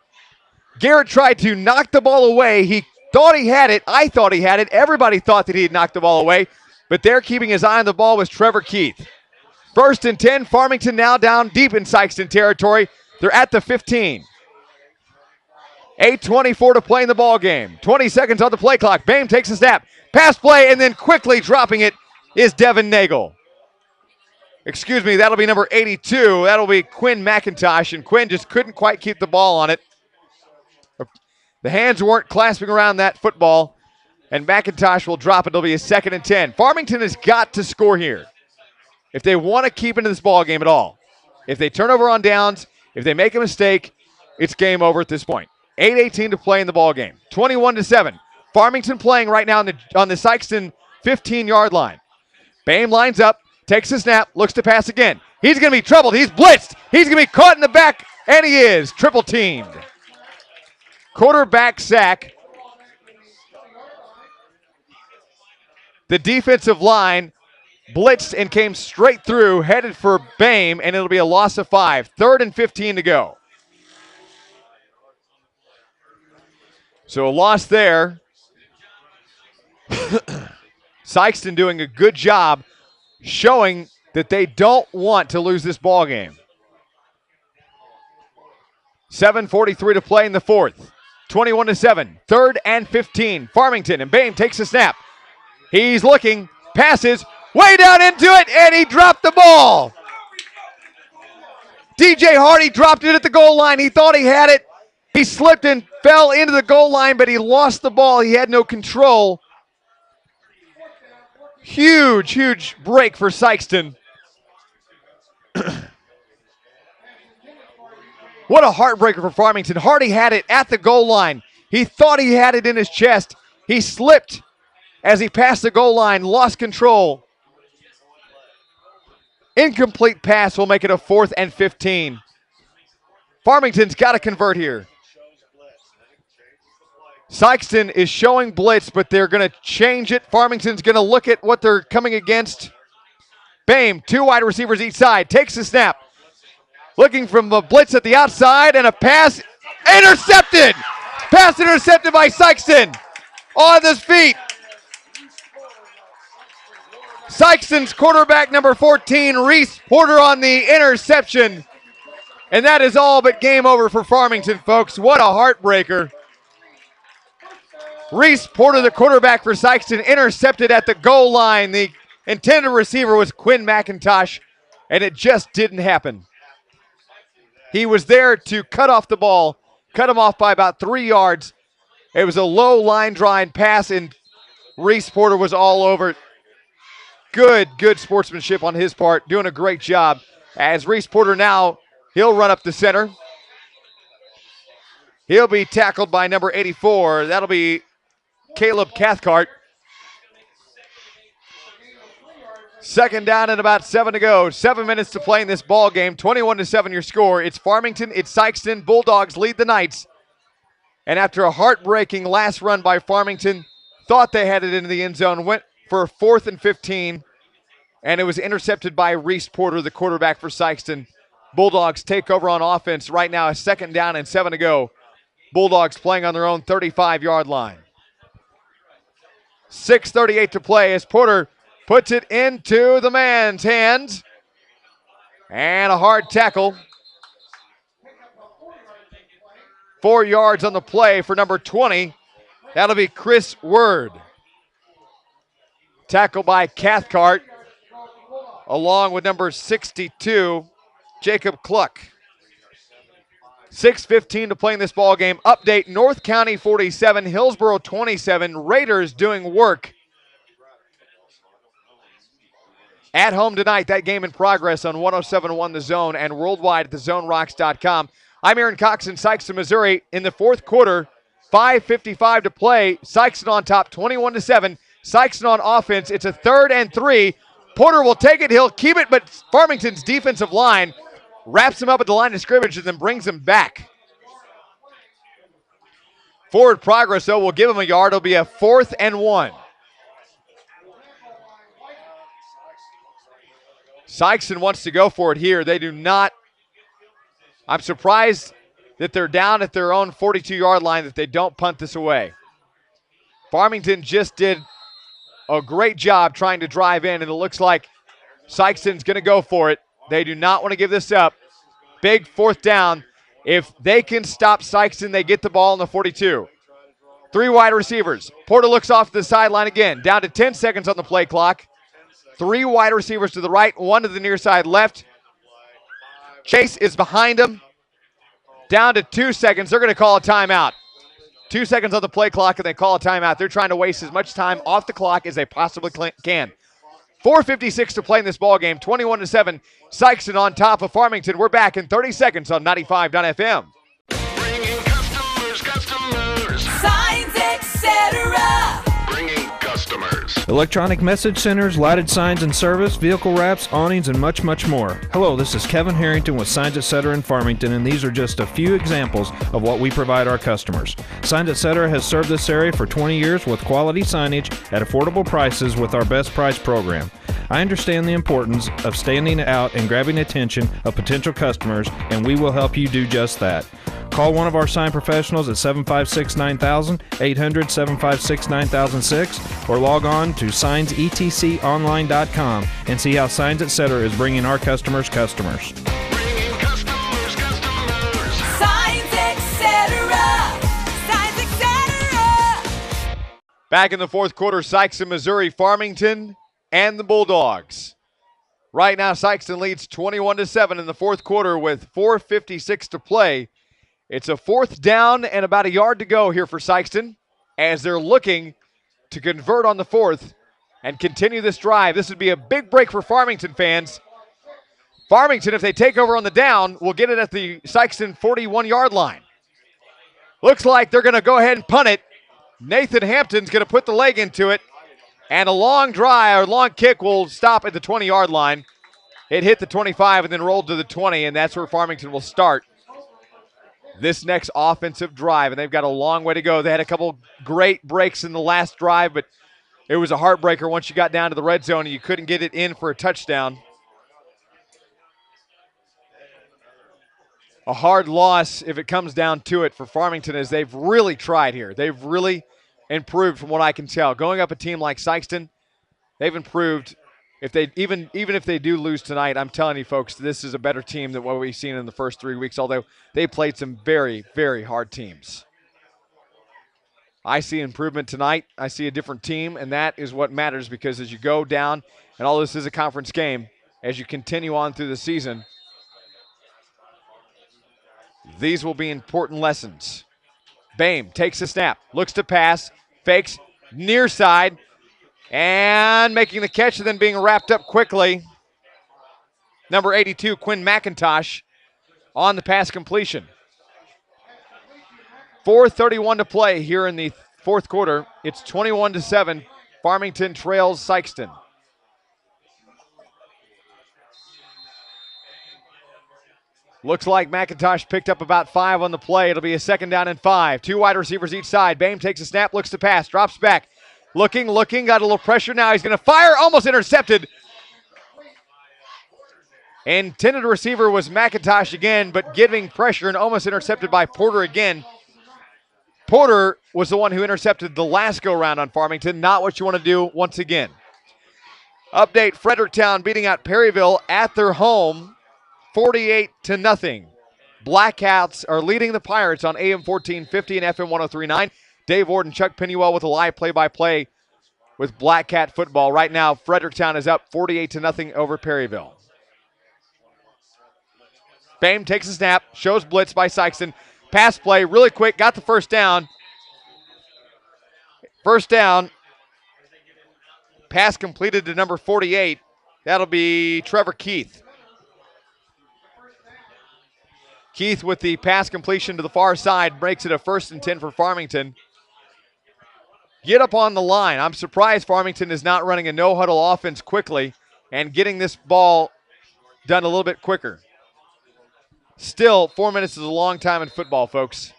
Garrett tried to knock the ball away. He thought he had it. I thought he had it. Everybody thought that he had knocked the ball away. But there, keeping his eye on the ball, was Trevor Keith. 1st and 10. Farmington now down deep in Sikeston territory. They're at the 15. 8:24 to play in the ball game. 20 seconds on the play clock. Bame takes a snap. Pass play, and then quickly dropping it is Devin Nagel. Excuse me, that'll be number 82. That'll be Quinn McIntosh, and Quinn just couldn't quite keep the ball on it. The hands weren't clasping around that football, and McIntosh will drop it. It'll be a 2nd and 10. Farmington has got to score here if they want to keep into this ball game at all. If they turn over on downs, if they make a mistake, it's game over at this point. 8:18 to play in the ball game. 21-7. Farmington playing right now on the Sikeston 15-yard line. Bame lines up, takes a snap, looks to pass again. He's going to be troubled. He's blitzed. He's going to be caught in the back, and he is triple teamed. Quarterback sack. The defensive line blitzed and came straight through, headed for Bame, and it'll be a loss of 5. 3rd and 15 to go. So a loss there. Sikeston doing a good job showing that they don't want to lose this ball game. 7:43 to play in the 4th. 21-7. 3rd and 15. Farmington, and Bame takes a snap. He's looking, passes, way down into it, and he dropped the ball. DJ Hardy dropped it at the goal line. He thought he had it. He slipped and fell into the goal line, but he lost the ball. He had no control. Huge, huge break for Sikeston. What a heartbreaker for Farmington. Hardy had it at the goal line. He thought he had it in his chest. He slipped as he passed the goal line, lost control. Incomplete pass will make it a 4th and 15. Farmington's got to convert here. Sikeston is showing blitz, but they're going to change it. Farmington's going to look at what they're coming against. Bame, 2 wide receivers each side, takes the snap. Looking from the blitz at the outside, and a pass intercepted. Pass intercepted by Sikeston on his feet. Sikeston's quarterback, number 14, Reese Porter, on the interception. And that is all but game over for Farmington, folks. What a heartbreaker. Reese Porter, the quarterback for Sikeston, intercepted at the goal line. The intended receiver was Quinn McIntosh, and it just didn't happen. He was there to cut off the ball, cut him off by about 3 yards. It was a low line drive pass, and Reese Porter was all over it. Good sportsmanship on his part, doing a great job. As Reese Porter now, he'll run up the center. He'll be tackled by number 84. That'll be Caleb Cathcart. 2nd down and about 7 to go. 7 minutes to play in this ball game. 21-7 your score. It's Farmington, it's Sikeston. Bulldogs lead the Knights. And after a heartbreaking last run by Farmington, thought they had it into the end zone, went for a 4th and 15, and it was intercepted by Reese Porter, the quarterback for Sikeston. Bulldogs take over on offense right now. A 2nd down and 7 to go. Bulldogs playing on their own 35-yard line. 6:38 to play as Porter puts it into the man's hands. And a hard tackle. 4 yards on the play for number 20. That'll be Chris Word. Tackle by Cathcart, along with number 62, Jacob Cluck. 6:15 to play in this ball game. Update: North County 47, Hillsboro 27. Raiders doing work at home tonight. That game in progress on 107.1 The Zone and worldwide at thezonerocks.com. I'm Aaron Cox in Sikeston, Missouri. In the 4th quarter, 5:55 to play. Sikeston on top, 21-7. Sykeston on offense. It's a 3rd and 3. Porter will take it. He'll keep it, but Farmington's defensive line wraps him up at the line of scrimmage and then brings him back. Forward progress, though, will give him a yard. It'll be a 4th and 1. Sykeston wants to go for it here. They do not. I'm surprised that they're down at their own 42-yard line, that they don't punt this away. Farmington just did a great job trying to drive in, and it looks like Sykeston's going to go for it. They do not want to give this up. Big 4th down. If they can stop Sykeston, they get the ball in the 42. 3 wide receivers. Porter looks off to the sideline again. Down to 10 seconds on the play clock. 3 wide receivers to the right, 1 to the near side left. Chase is behind him. Down to 2 seconds. They're going to call a timeout. 2 seconds on the play clock, and they call a timeout. They're trying to waste as much time off the clock as they possibly can. 4:56 to play in this ball game. 21-7. Sykeston on top of Farmington. We're back in 30 seconds on 95.FM. Bringing customers. Signs, etc. Bringing customers. Electronic message centers, lighted signs and service, vehicle wraps, awnings, and much, much more. Hello, this is Kevin Harrington with Signs Etc. in Farmington, and these are just a few examples of what we provide our customers. Signs Etc. has served this area for 20 years with quality signage at affordable prices with our best price program. I understand the importance of standing out and grabbing attention of potential customers, and we will help you do just that. Call one of our sign professionals at 756-9000, 800-756-9006, or log on to signsetconline.com and see how Signs Etc. is bringing our customers customers. Bringing customers. Signs, etc. Signs, etc. Back in the 4th quarter, Sykeston, Missouri, Farmington, and the Bulldogs. Right now, Sykeston leads 21-7 in the 4th quarter with 4:56 to play. It's a 4th down and about a yard to go here for Sykeston as they're looking to convert on the 4th and continue this drive. This would be a big break for Farmington fans. Farmington, if they take over on the down, will get it at the Sykeston 41-yard line. Looks like they're going to go ahead and punt it. Nathan Hampton's going to put the leg into it, and a long kick will stop at the 20-yard line. It hit the 25 and then rolled to the 20, and that's where Farmington will start this next offensive drive, and they've got a long way to go. They had a couple great breaks in the last drive, but it was a heartbreaker once you got down to the red zone and you couldn't get it in for a touchdown. A hard loss if it comes down to it for Farmington, as they've really tried here. They've really improved from what I can tell. Going up a team like Sykeston, they've improved. If they even if they do lose tonight, I'm telling you folks, this is a better team than what we've seen in the first 3 weeks, although they played some very, very hard teams. I see improvement tonight. I see a different team, and that is what matters, because as you go down, and all this is a conference game, as you continue on through the season, these will be important lessons. Boehm takes a snap, looks to pass, fakes, near side, and making the catch and then being wrapped up quickly. Number 82, Quinn McIntosh, on the pass completion. 4:31 to play here in the 4th quarter. It's 21-7. Farmington trails Sykeston. Looks like McIntosh picked up about 5 on the play. It'll be a 2nd down and 5. 2 wide receivers each side. Boehm takes a snap, looks to pass, drops back. Looking, got a little pressure now. He's going to fire, almost intercepted. Intended receiver was McIntosh again, but giving pressure and almost intercepted by Porter again. Porter was the one who intercepted the last go-round on Farmington. Not what you want to do once again. Update, Fredericktown beating out Perryville at their home, 48-0. Blackcats are leading the Pirates on AM 1450 and FM 1039. Dave Ward and Chuck Pennywell with a live play-by-play with Blackcat football. Right now, Fredericktown is up 48-0 over Perryville. Boehm takes a snap, shows blitz by Sykeston. Pass play, really quick, got the first down. First down. Pass completed to number 48. That'll be Trevor Keith. Keith with the pass completion to the far side breaks it a 1st and 10 for Farmington. get up on the line. I'm surprised Farmington is not running a no-huddle offense quickly and getting this ball done a little bit quicker. Still, 4 minutes is a long time in football, folks.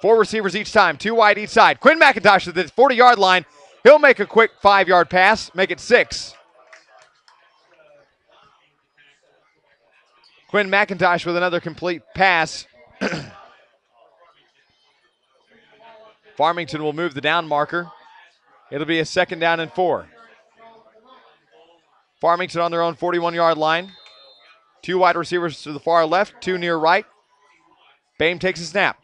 4 receivers each time, 2 wide each side. Quinn McIntosh at the 40-yard line. He'll make a quick 5-yard pass, make it 6. Quinn McIntosh with another complete pass. Farmington will move the down marker. It'll be a 2nd down and 4. Farmington on their own 41-yard line. 2 wide receivers to the far left, 2 near right. Boehm takes a snap.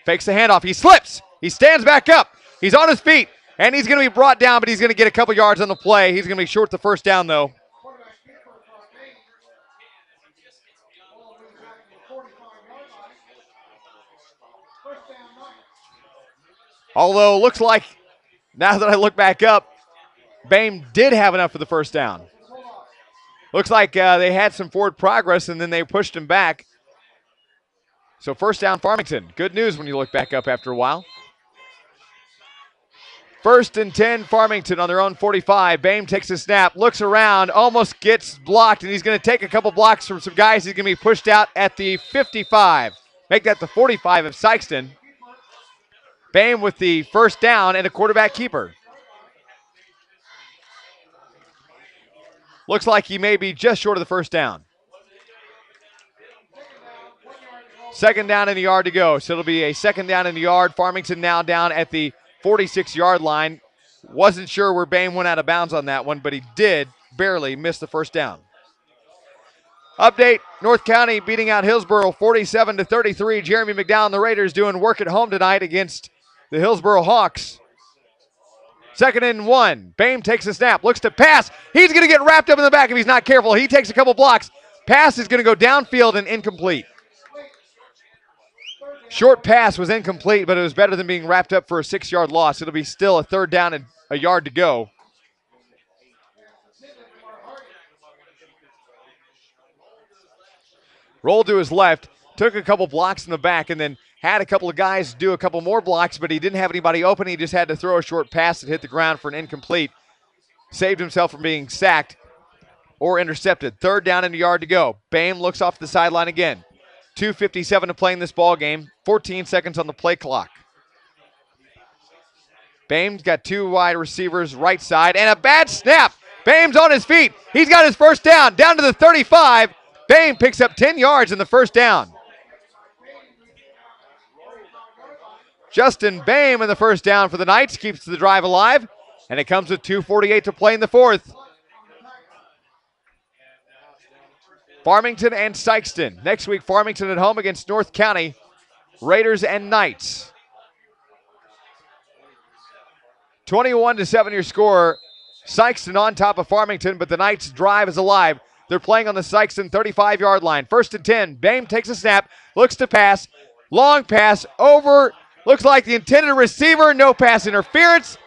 Fakes the handoff. He slips. He stands back up. He's on his feet, and he's going to be brought down, but he's going to get a couple yards on the play. He's going to be short the first down, though. Although, looks like, now that I look back up, Boehm did have enough for the first down. Looks like they had some forward progress, and then they pushed him back. So first down, Farmington. Good news when you look back up after a while. 1st and 10, Farmington on their own 45. Boehm takes a snap, looks around, almost gets blocked, and he's going to take a couple blocks from some guys. He's going to be pushed out at the 55. Make that the 45 of Sykeston. Boehm with the first down and a quarterback keeper. Looks like he may be just short of the first down. 2nd down and a yard to go. So it'll be a 2nd down and a yard. Farmington now down at the 46-yard line. Wasn't sure where Boehm went out of bounds on that one, but he did barely miss the first down. Update, North County beating out Hillsboro 47-33. Jeremy McDowell and the Raiders doing work at home tonight against the Hillsboro Hawks. 2nd and 1. Boehm takes a snap, looks to pass. He's going to get wrapped up in the back if he's not careful. He takes a couple blocks. Pass is going to go downfield and incomplete. Short pass was incomplete, but it was better than being wrapped up for a 6-yard loss. It'll be still a 3rd down and a yard to go. Rolled to his left, took a couple blocks in the back, and then had a couple of guys do a couple more blocks, but he didn't have anybody open. He just had to throw a short pass that hit the ground for an incomplete. Saved himself from being sacked or intercepted. 3rd down and a yard to go. Boehm looks off the sideline again. 2:57 to play in this ball game. 14 seconds on the play clock. Boehm's got 2 wide receivers right side and a bad snap. Boehm's on his feet. He's got his first down to the 35. Boehm picks up 10 yards in the first down. Justin Boehm in the first down for the Knights keeps the drive alive, and it comes with 2:48 to play in the 4th. Farmington and Sykeston. Next week, Farmington at home against North County. Raiders and Knights. 21-7 your score. Sykeston on top of Farmington, but the Knights' drive is alive. They're playing on the Sykeston 35-yard line. 1st and 10. Boehm takes a snap, looks to pass. Long pass over. Looks like the intended receiver. No pass interference.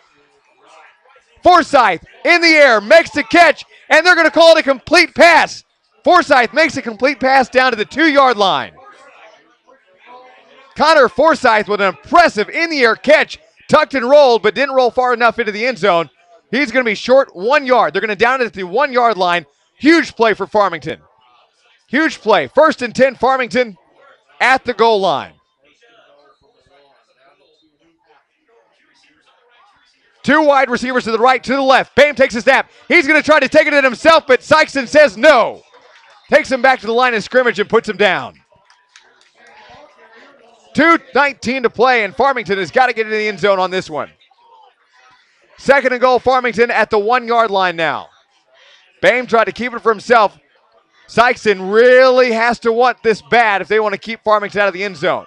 Forsyth in the air, makes the catch, and they're going to call it a complete pass. Forsyth makes a complete pass down to the 2-yard line. Connor Forsyth with an impressive in-the-air catch. Tucked and rolled, but didn't roll far enough into the end zone. He's going to be short 1 yard. They're going to down it at the 1-yard line. Huge play for Farmington. Huge play. 1st and 10, Farmington at the goal line. 2 wide receivers to the right, to the left. Boehm takes a snap. He's going to try to take it in himself, but Sykeston says no. Takes him back to the line of scrimmage and puts him down. 2:19 to play, and Farmington has got to get in the end zone on this one. 2nd and goal, Farmington at the 1-yard line now. Boehm tried to keep it for himself. Sykeston really has to want this bad if they want to keep Farmington out of the end zone.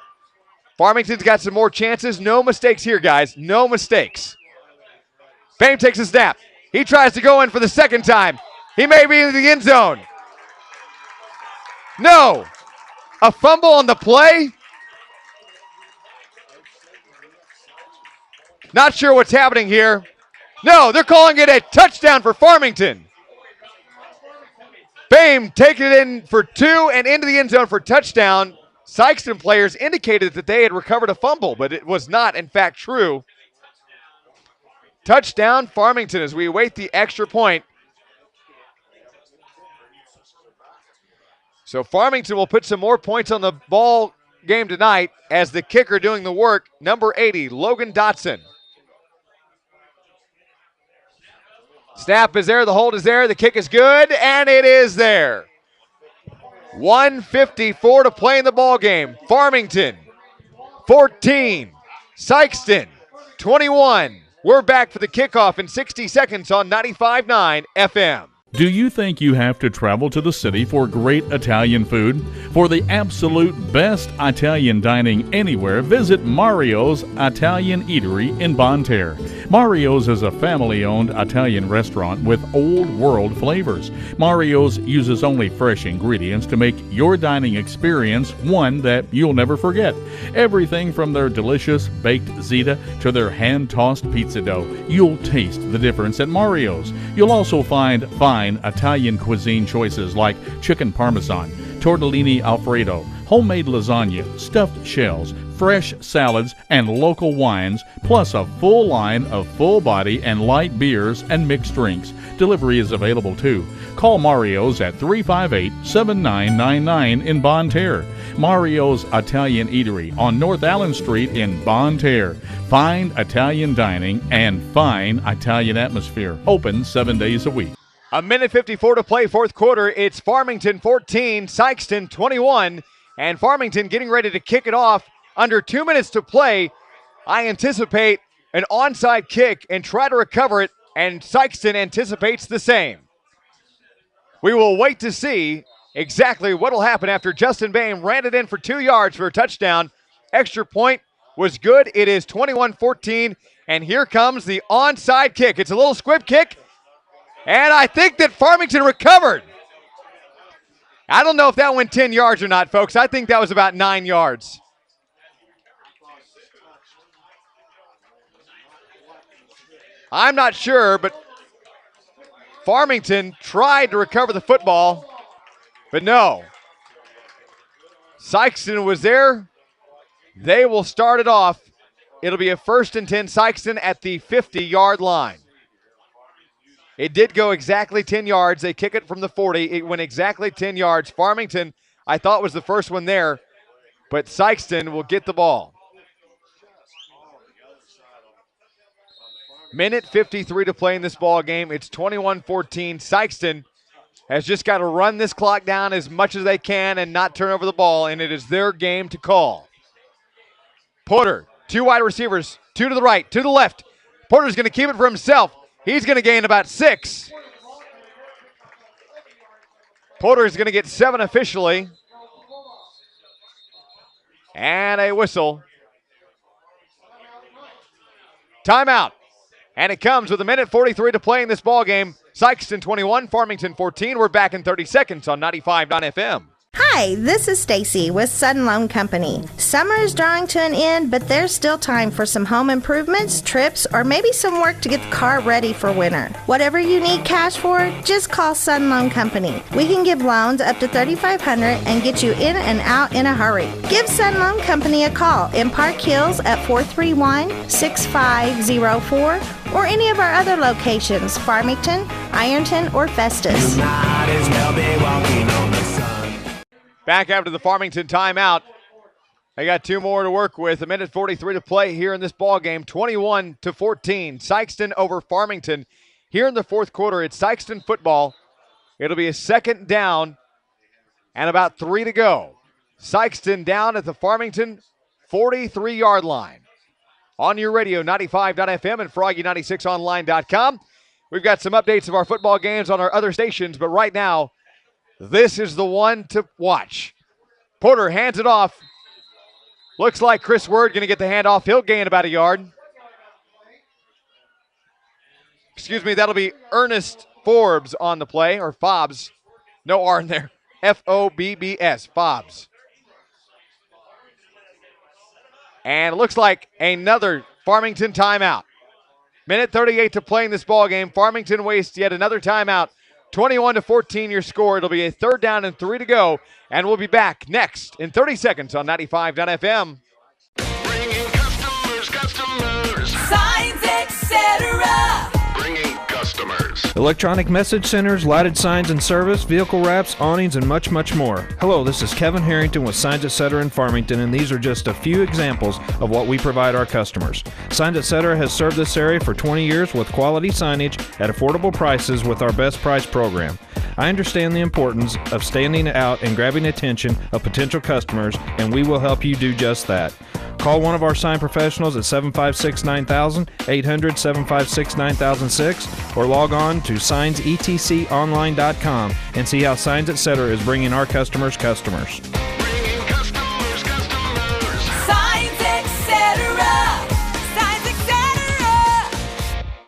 Farmington's got some more chances. No mistakes here, guys. No mistakes. Boehm takes a snap. He tries to go in for the 2nd time. He may be in the end zone. No. A fumble on the play. Not sure what's happening here. No, they're calling it a touchdown for Farmington. Boehm taking it in for 2 and into the end zone for touchdown. Sykeston players indicated that they had recovered a fumble, but it was not, in fact, true. Touchdown, Farmington, as we await the extra point. So Farmington will put some more points on the ball game tonight as the kicker doing the work, number 80, Logan Dotson. Snap is there, the hold is there, the kick is good, and it is there. 1:54 to play in the ball game. Farmington 14, Sykeston 21. We're back for the kickoff in 60 seconds on 95.9 FM. Do you think you have to travel to the city for great Italian food? For the absolute best Italian dining anywhere, visit Mario's Italian Eatery in Bonne Terre. Mario's is a family-owned Italian restaurant with old-world flavors. Mario's uses only fresh ingredients to make your dining experience one that you'll never forget. Everything from their delicious baked ziti to their hand-tossed pizza dough. You'll taste the difference at Mario's. You'll also find fine Italian cuisine choices like chicken parmesan, tortellini alfredo, homemade lasagna, stuffed shells, fresh salads, and local wines, plus a full line of full-body and light beers and mixed drinks. Delivery is available too. Call Mario's at 358-7999 in Bonne Terre. Mario's Italian Eatery on North Allen Street in Bonne Terre. Fine Italian dining and fine Italian atmosphere. Open 7 days a week. 1:54 to play, fourth quarter. It's Farmington 14, Sykeston 21, and Farmington getting ready to kick it off. Under 2 minutes to play, I anticipate an onside kick and try to recover it, and Sykeston anticipates the same. We will wait to see exactly what will happen after Justin Bain ran it in for 2 yards for a touchdown. Extra point was good. It is 21-14, and here comes the onside kick. It's a little squib kick. And I think that Farmington recovered. I don't know if that went 10 yards or not, folks. I think that was about 9 yards. I'm not sure, but Farmington tried to recover the football, but no. Sykeston was there. They will start it off. It'll be a 1st and 10 Sykeston at the 50-yard line. It did go exactly 10 yards. They kick it from the 40. It went exactly 10 yards. Farmington, I thought, was the first one there, but Sykeston will get the ball. Minute 53 to play in this ball game. It's 21-14. Sykeston has just got to run this clock down as much as they can and not turn over the ball, and it is their game to call. Porter, 2 wide receivers, 2 to the right, 2 to the left. Porter's going to keep it for himself. He's going to gain about 6. Porter is going to get 7 officially. And a whistle. Timeout. And it comes with 1:43 to play in this ball game. Sykeston 21, Farmington 14. We're back in 30 seconds on 95.9 FM. Hi, this is Stacy with Sudden Loan Company. Summer is drawing to an end, but there's still time for some home improvements, trips, or maybe some work to get the car ready for winter. Whatever you need cash for, just call Sudden Loan Company. We can give loans up to $3,500 and get you in and out in a hurry. Give Sudden Loan Company a call in Park Hills at 431-6504 or any of our other locations, Farmington, Ironton, or Festus. You might as well be walking on the sun. Back after the Farmington timeout. They got 2 more to work with. 1:43 to play here in this ball game. 21-14. Sykeston over Farmington. Here in the fourth quarter, it's Sykeston football. It'll be a 2nd down and about 3 to go. Sykeston down at the Farmington 43-yard line. On your radio, 95.fm and Froggy96online.com. We've got some updates of our football games on our other stations, but right now, this is the one to watch. Porter hands it off. Looks like Chris Word going to get the handoff. He'll gain about a yard. Excuse me, that'll be Ernest Forbes on the play, or Fobbs. No R in there. F-O-B-B-S, Fobbs. And it looks like another Farmington timeout. 1:38 to play in this ball game. Farmington wastes yet another timeout 21-14 your score. It'll be a 3rd down and 3 to go. And we'll be back next in 30 seconds on 95.FM. Bringing customers. Signs, etc. Bringing customers. Electronic message centers, lighted signs and service, vehicle wraps, awnings, and much, much more. Hello, this is Kevin Harrington with Signs Etc. in Farmington, and these are just a few examples of what we provide our customers. Signs Etc. has served this area for 20 years with quality signage at affordable prices with our best price program. I understand the importance of standing out and grabbing attention of potential customers, and we will help you do just that. Call one of our sign professionals at 756-9000, 800-756-9006, or log on to signsetconline.com and see how Signs Etc. is bringing our customers customers. Bringing customers. Signs, etc. Signs, etc.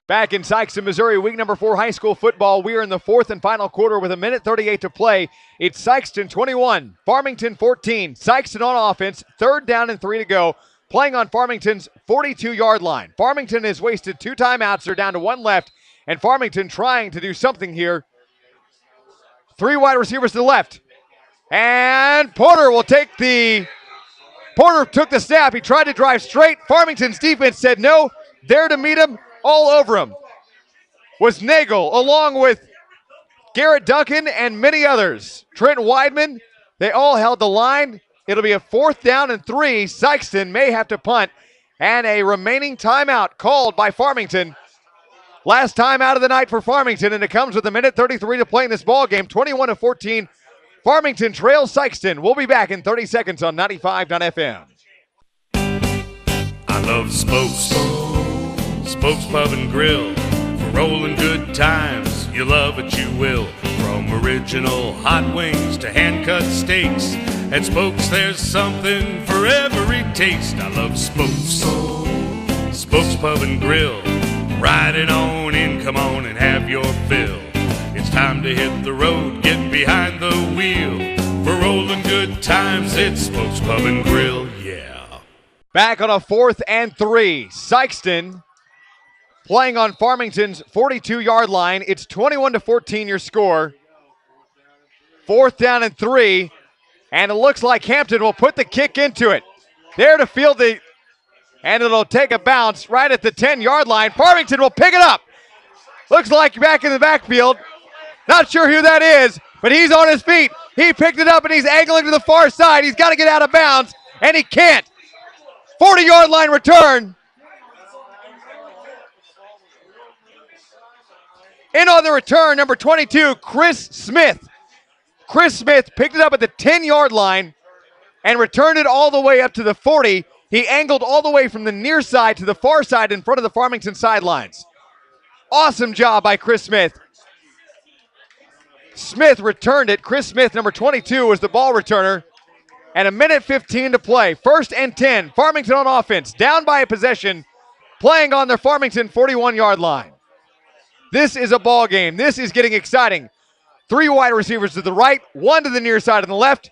Back in Sikeston, Missouri, week number 4 high school football. We are in the 4th and final quarter with 1:38 to play. It's Sikeston 21, Farmington 14. Sikeston on offense, 3rd down and 3 to go, playing on Farmington's 42-yard line. Farmington has wasted 2 timeouts. They're down to 1 left, and Farmington trying to do something here. 3 wide receivers to the left. And Porter took the snap. He tried to drive straight. Farmington's defense said no. There to meet him, all over him, was Nagel, along with Garrett Duncan and many others. Trent Weidman, they all held the line. It'll be a 4th down and 3. Sikeston may have to punt, and a remaining timeout called by Farmington. Last time out of the night for Farmington, and it comes with 1:33 to play in this ball game. 21-14. Farmington trails Sikeston. We'll be back in 30 seconds on 95.FM. I love Spokes Pub and Grill. For rolling good times, you love it, you will. From original hot wings to hand-cut steaks, at Spokes there's something for every taste. I love Spokes Pub and Grill. Ride it on in, come on and have your fill. It's time to hit the road, get behind the wheel. For rolling good times, it's Spokes Pub and Grill, yeah. Back on a 4th and 3. Sikeston playing on Farmington's 42-yard line. It's 21-14 your score. 4th down and 3. And it looks like Hampton will put the kick into it. There to field the, and it'll take a bounce right at the 10-yard line. Farmington will pick it up. Looks like back in the backfield. Not sure who that is, but he's on his feet. He picked it up and he's angling to the far side. He's got to get out of bounds, and he can't. 40-yard line return. In on the return, number 22, Chris Smith. Chris Smith picked it up at the 10-yard line and returned it all the way up to the 40. He angled all the way from the near side to the far side in front of the Farmington sidelines. Awesome job by Chris Smith. Smith returned it. Chris Smith, number 22, was the ball returner. And 1:15 to play. 1st and 10. Farmington on offense. Down by a possession. Playing on their Farmington 41-yard line. This is a ball game. This is getting exciting. 3 wide receivers to the right, 1 to the near side on the left.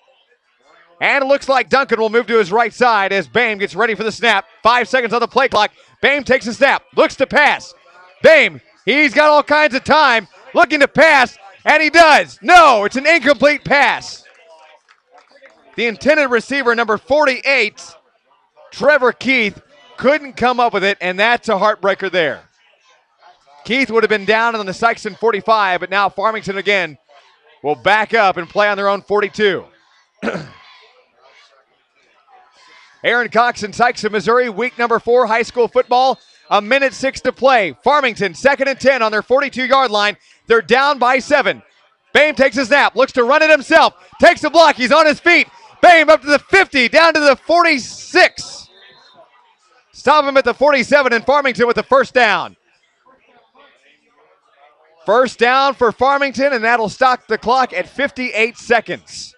And it looks like Duncan will move to his right side as Bame gets ready for the snap. 5 seconds on the play clock. Bame takes a snap, looks to pass. Bame, he's got all kinds of time, looking to pass, and he does. No, it's an incomplete pass. The intended receiver, number 48, Trevor Keith, couldn't come up with it, and that's a heartbreaker there. Keith would have been down on the Sikeston 45, but now Farmington again will back up and play on their own 42. Aaron Cox and Sikeston, Missouri, week number 4 high school football. 1:06 to play. Farmington 2nd and 10 on their 42-yard line. They're down by 7. Bame takes a snap, looks to run it himself, takes a block, he's on his feet. Bame up to the 50, down to the 46. Stop him at the 47, and Farmington with the 1st down. 1st down for Farmington, and that'll stop the clock at 58 seconds.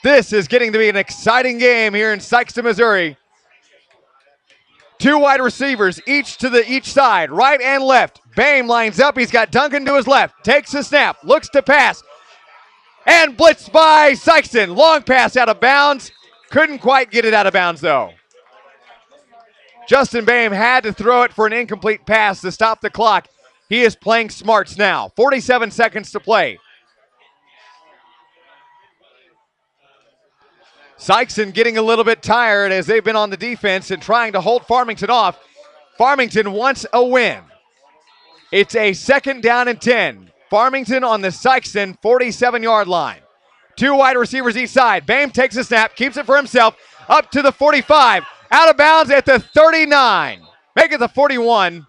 This is getting to be an exciting game here in Sikeston, Missouri. 2 wide receivers, each side, right and left. Bame lines up. He's got Duncan to his left. Takes the snap, looks to pass, and blitzed by Sikeston. Long pass out of bounds. Couldn't quite get it out of bounds, though. Justin Bame had to throw it for an incomplete pass to stop the clock He is playing smarts now. 47 seconds to play. Sykeston getting a little bit tired as they've been on the defense and trying to hold Farmington off. Farmington wants a win. It's a 2nd down and 10. Farmington on the Sykeston 47-yard line. 2 wide receivers each side. Bame takes a snap, keeps it for himself, up to the 45. Out of bounds at the 39. Make it the 41.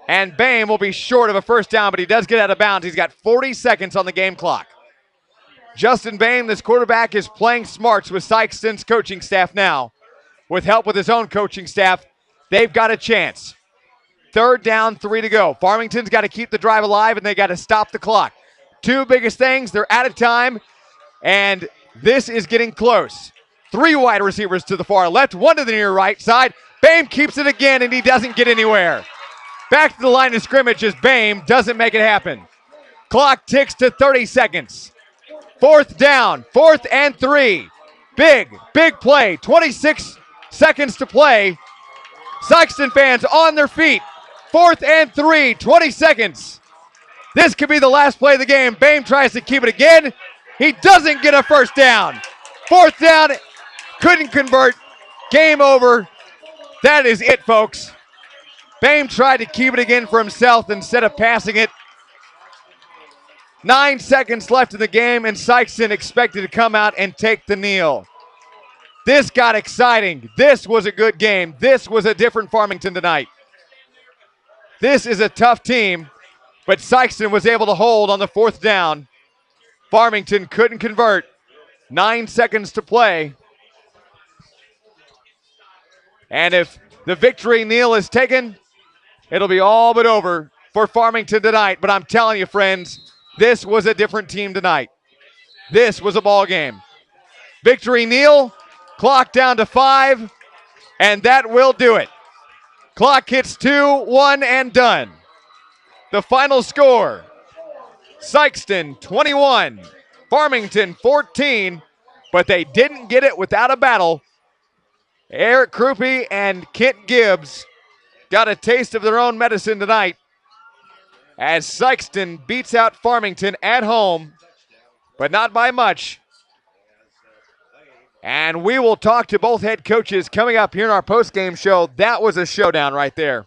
And Bame will be short of a first down, but he does get out of bounds. He's got 40 seconds on the game clock. Justin Bame, this quarterback, is playing smarts with Sykeston's coaching staff now. With help with his own coaching staff, they've got a chance. 3rd down, 3 to go. Farmington's got to keep the drive alive, and they got to stop the clock. 2 biggest things, they're out of time, and this is getting close. 3 wide receivers to the far left, 1 to the near right side. Bame keeps it again, and he doesn't get anywhere. Back to the line of scrimmage as Bame doesn't make it happen. Clock ticks to 30 seconds. 4th down, 4th and 3. Big play. 26 seconds to play. Sykeston fans on their feet. 4th and 3, 20 seconds. This could be the last play of the game. Bame tries to keep it again. He doesn't get a first down. 4th down, couldn't convert. Game over. That is it, folks. Bame tried to keep it again for himself instead of passing it. 9 seconds left in the game, and Sykeston expected to come out and take the kneel. This got exciting. This was a good game. This was a different Farmington tonight. This is a tough team, but Sykeston was able to hold on the 4th down. Farmington couldn't convert. 9 seconds to play. And if the victory kneel is taken, it'll be all but over for Farmington tonight. But I'm telling you, friends, this was a different team tonight. This was a ball game. Victory kneel, clock down to 5, and that will do it. Clock hits 2, 1, and done. The final score, Sykeston 21, Farmington 14, but they didn't get it without a battle. Eric Krupe and Kent Gibbs got a taste of their own medicine tonight as Sykeston beats out Farmington at home, but not by much. And we will talk to both head coaches coming up here in our postgame show. That was a showdown right there.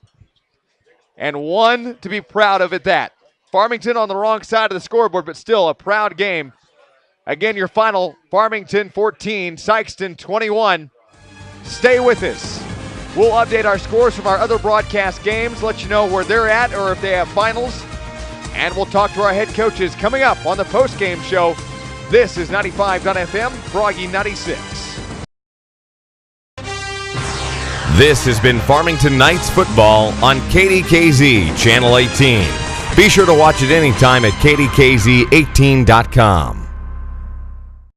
And one to be proud of at that. Farmington on the wrong side of the scoreboard, but still a proud game. Again, your final, Farmington 14, Sykeston 21. Stay with us. We'll update our scores from our other broadcast games, let you know where they're at or if they have finals. And we'll talk to our head coaches coming up on the postgame show. This is 95.FM, Froggy 96. This has been Farmington Knights football on KDKZ Channel 18. Be sure to watch it anytime at kdkz18.com.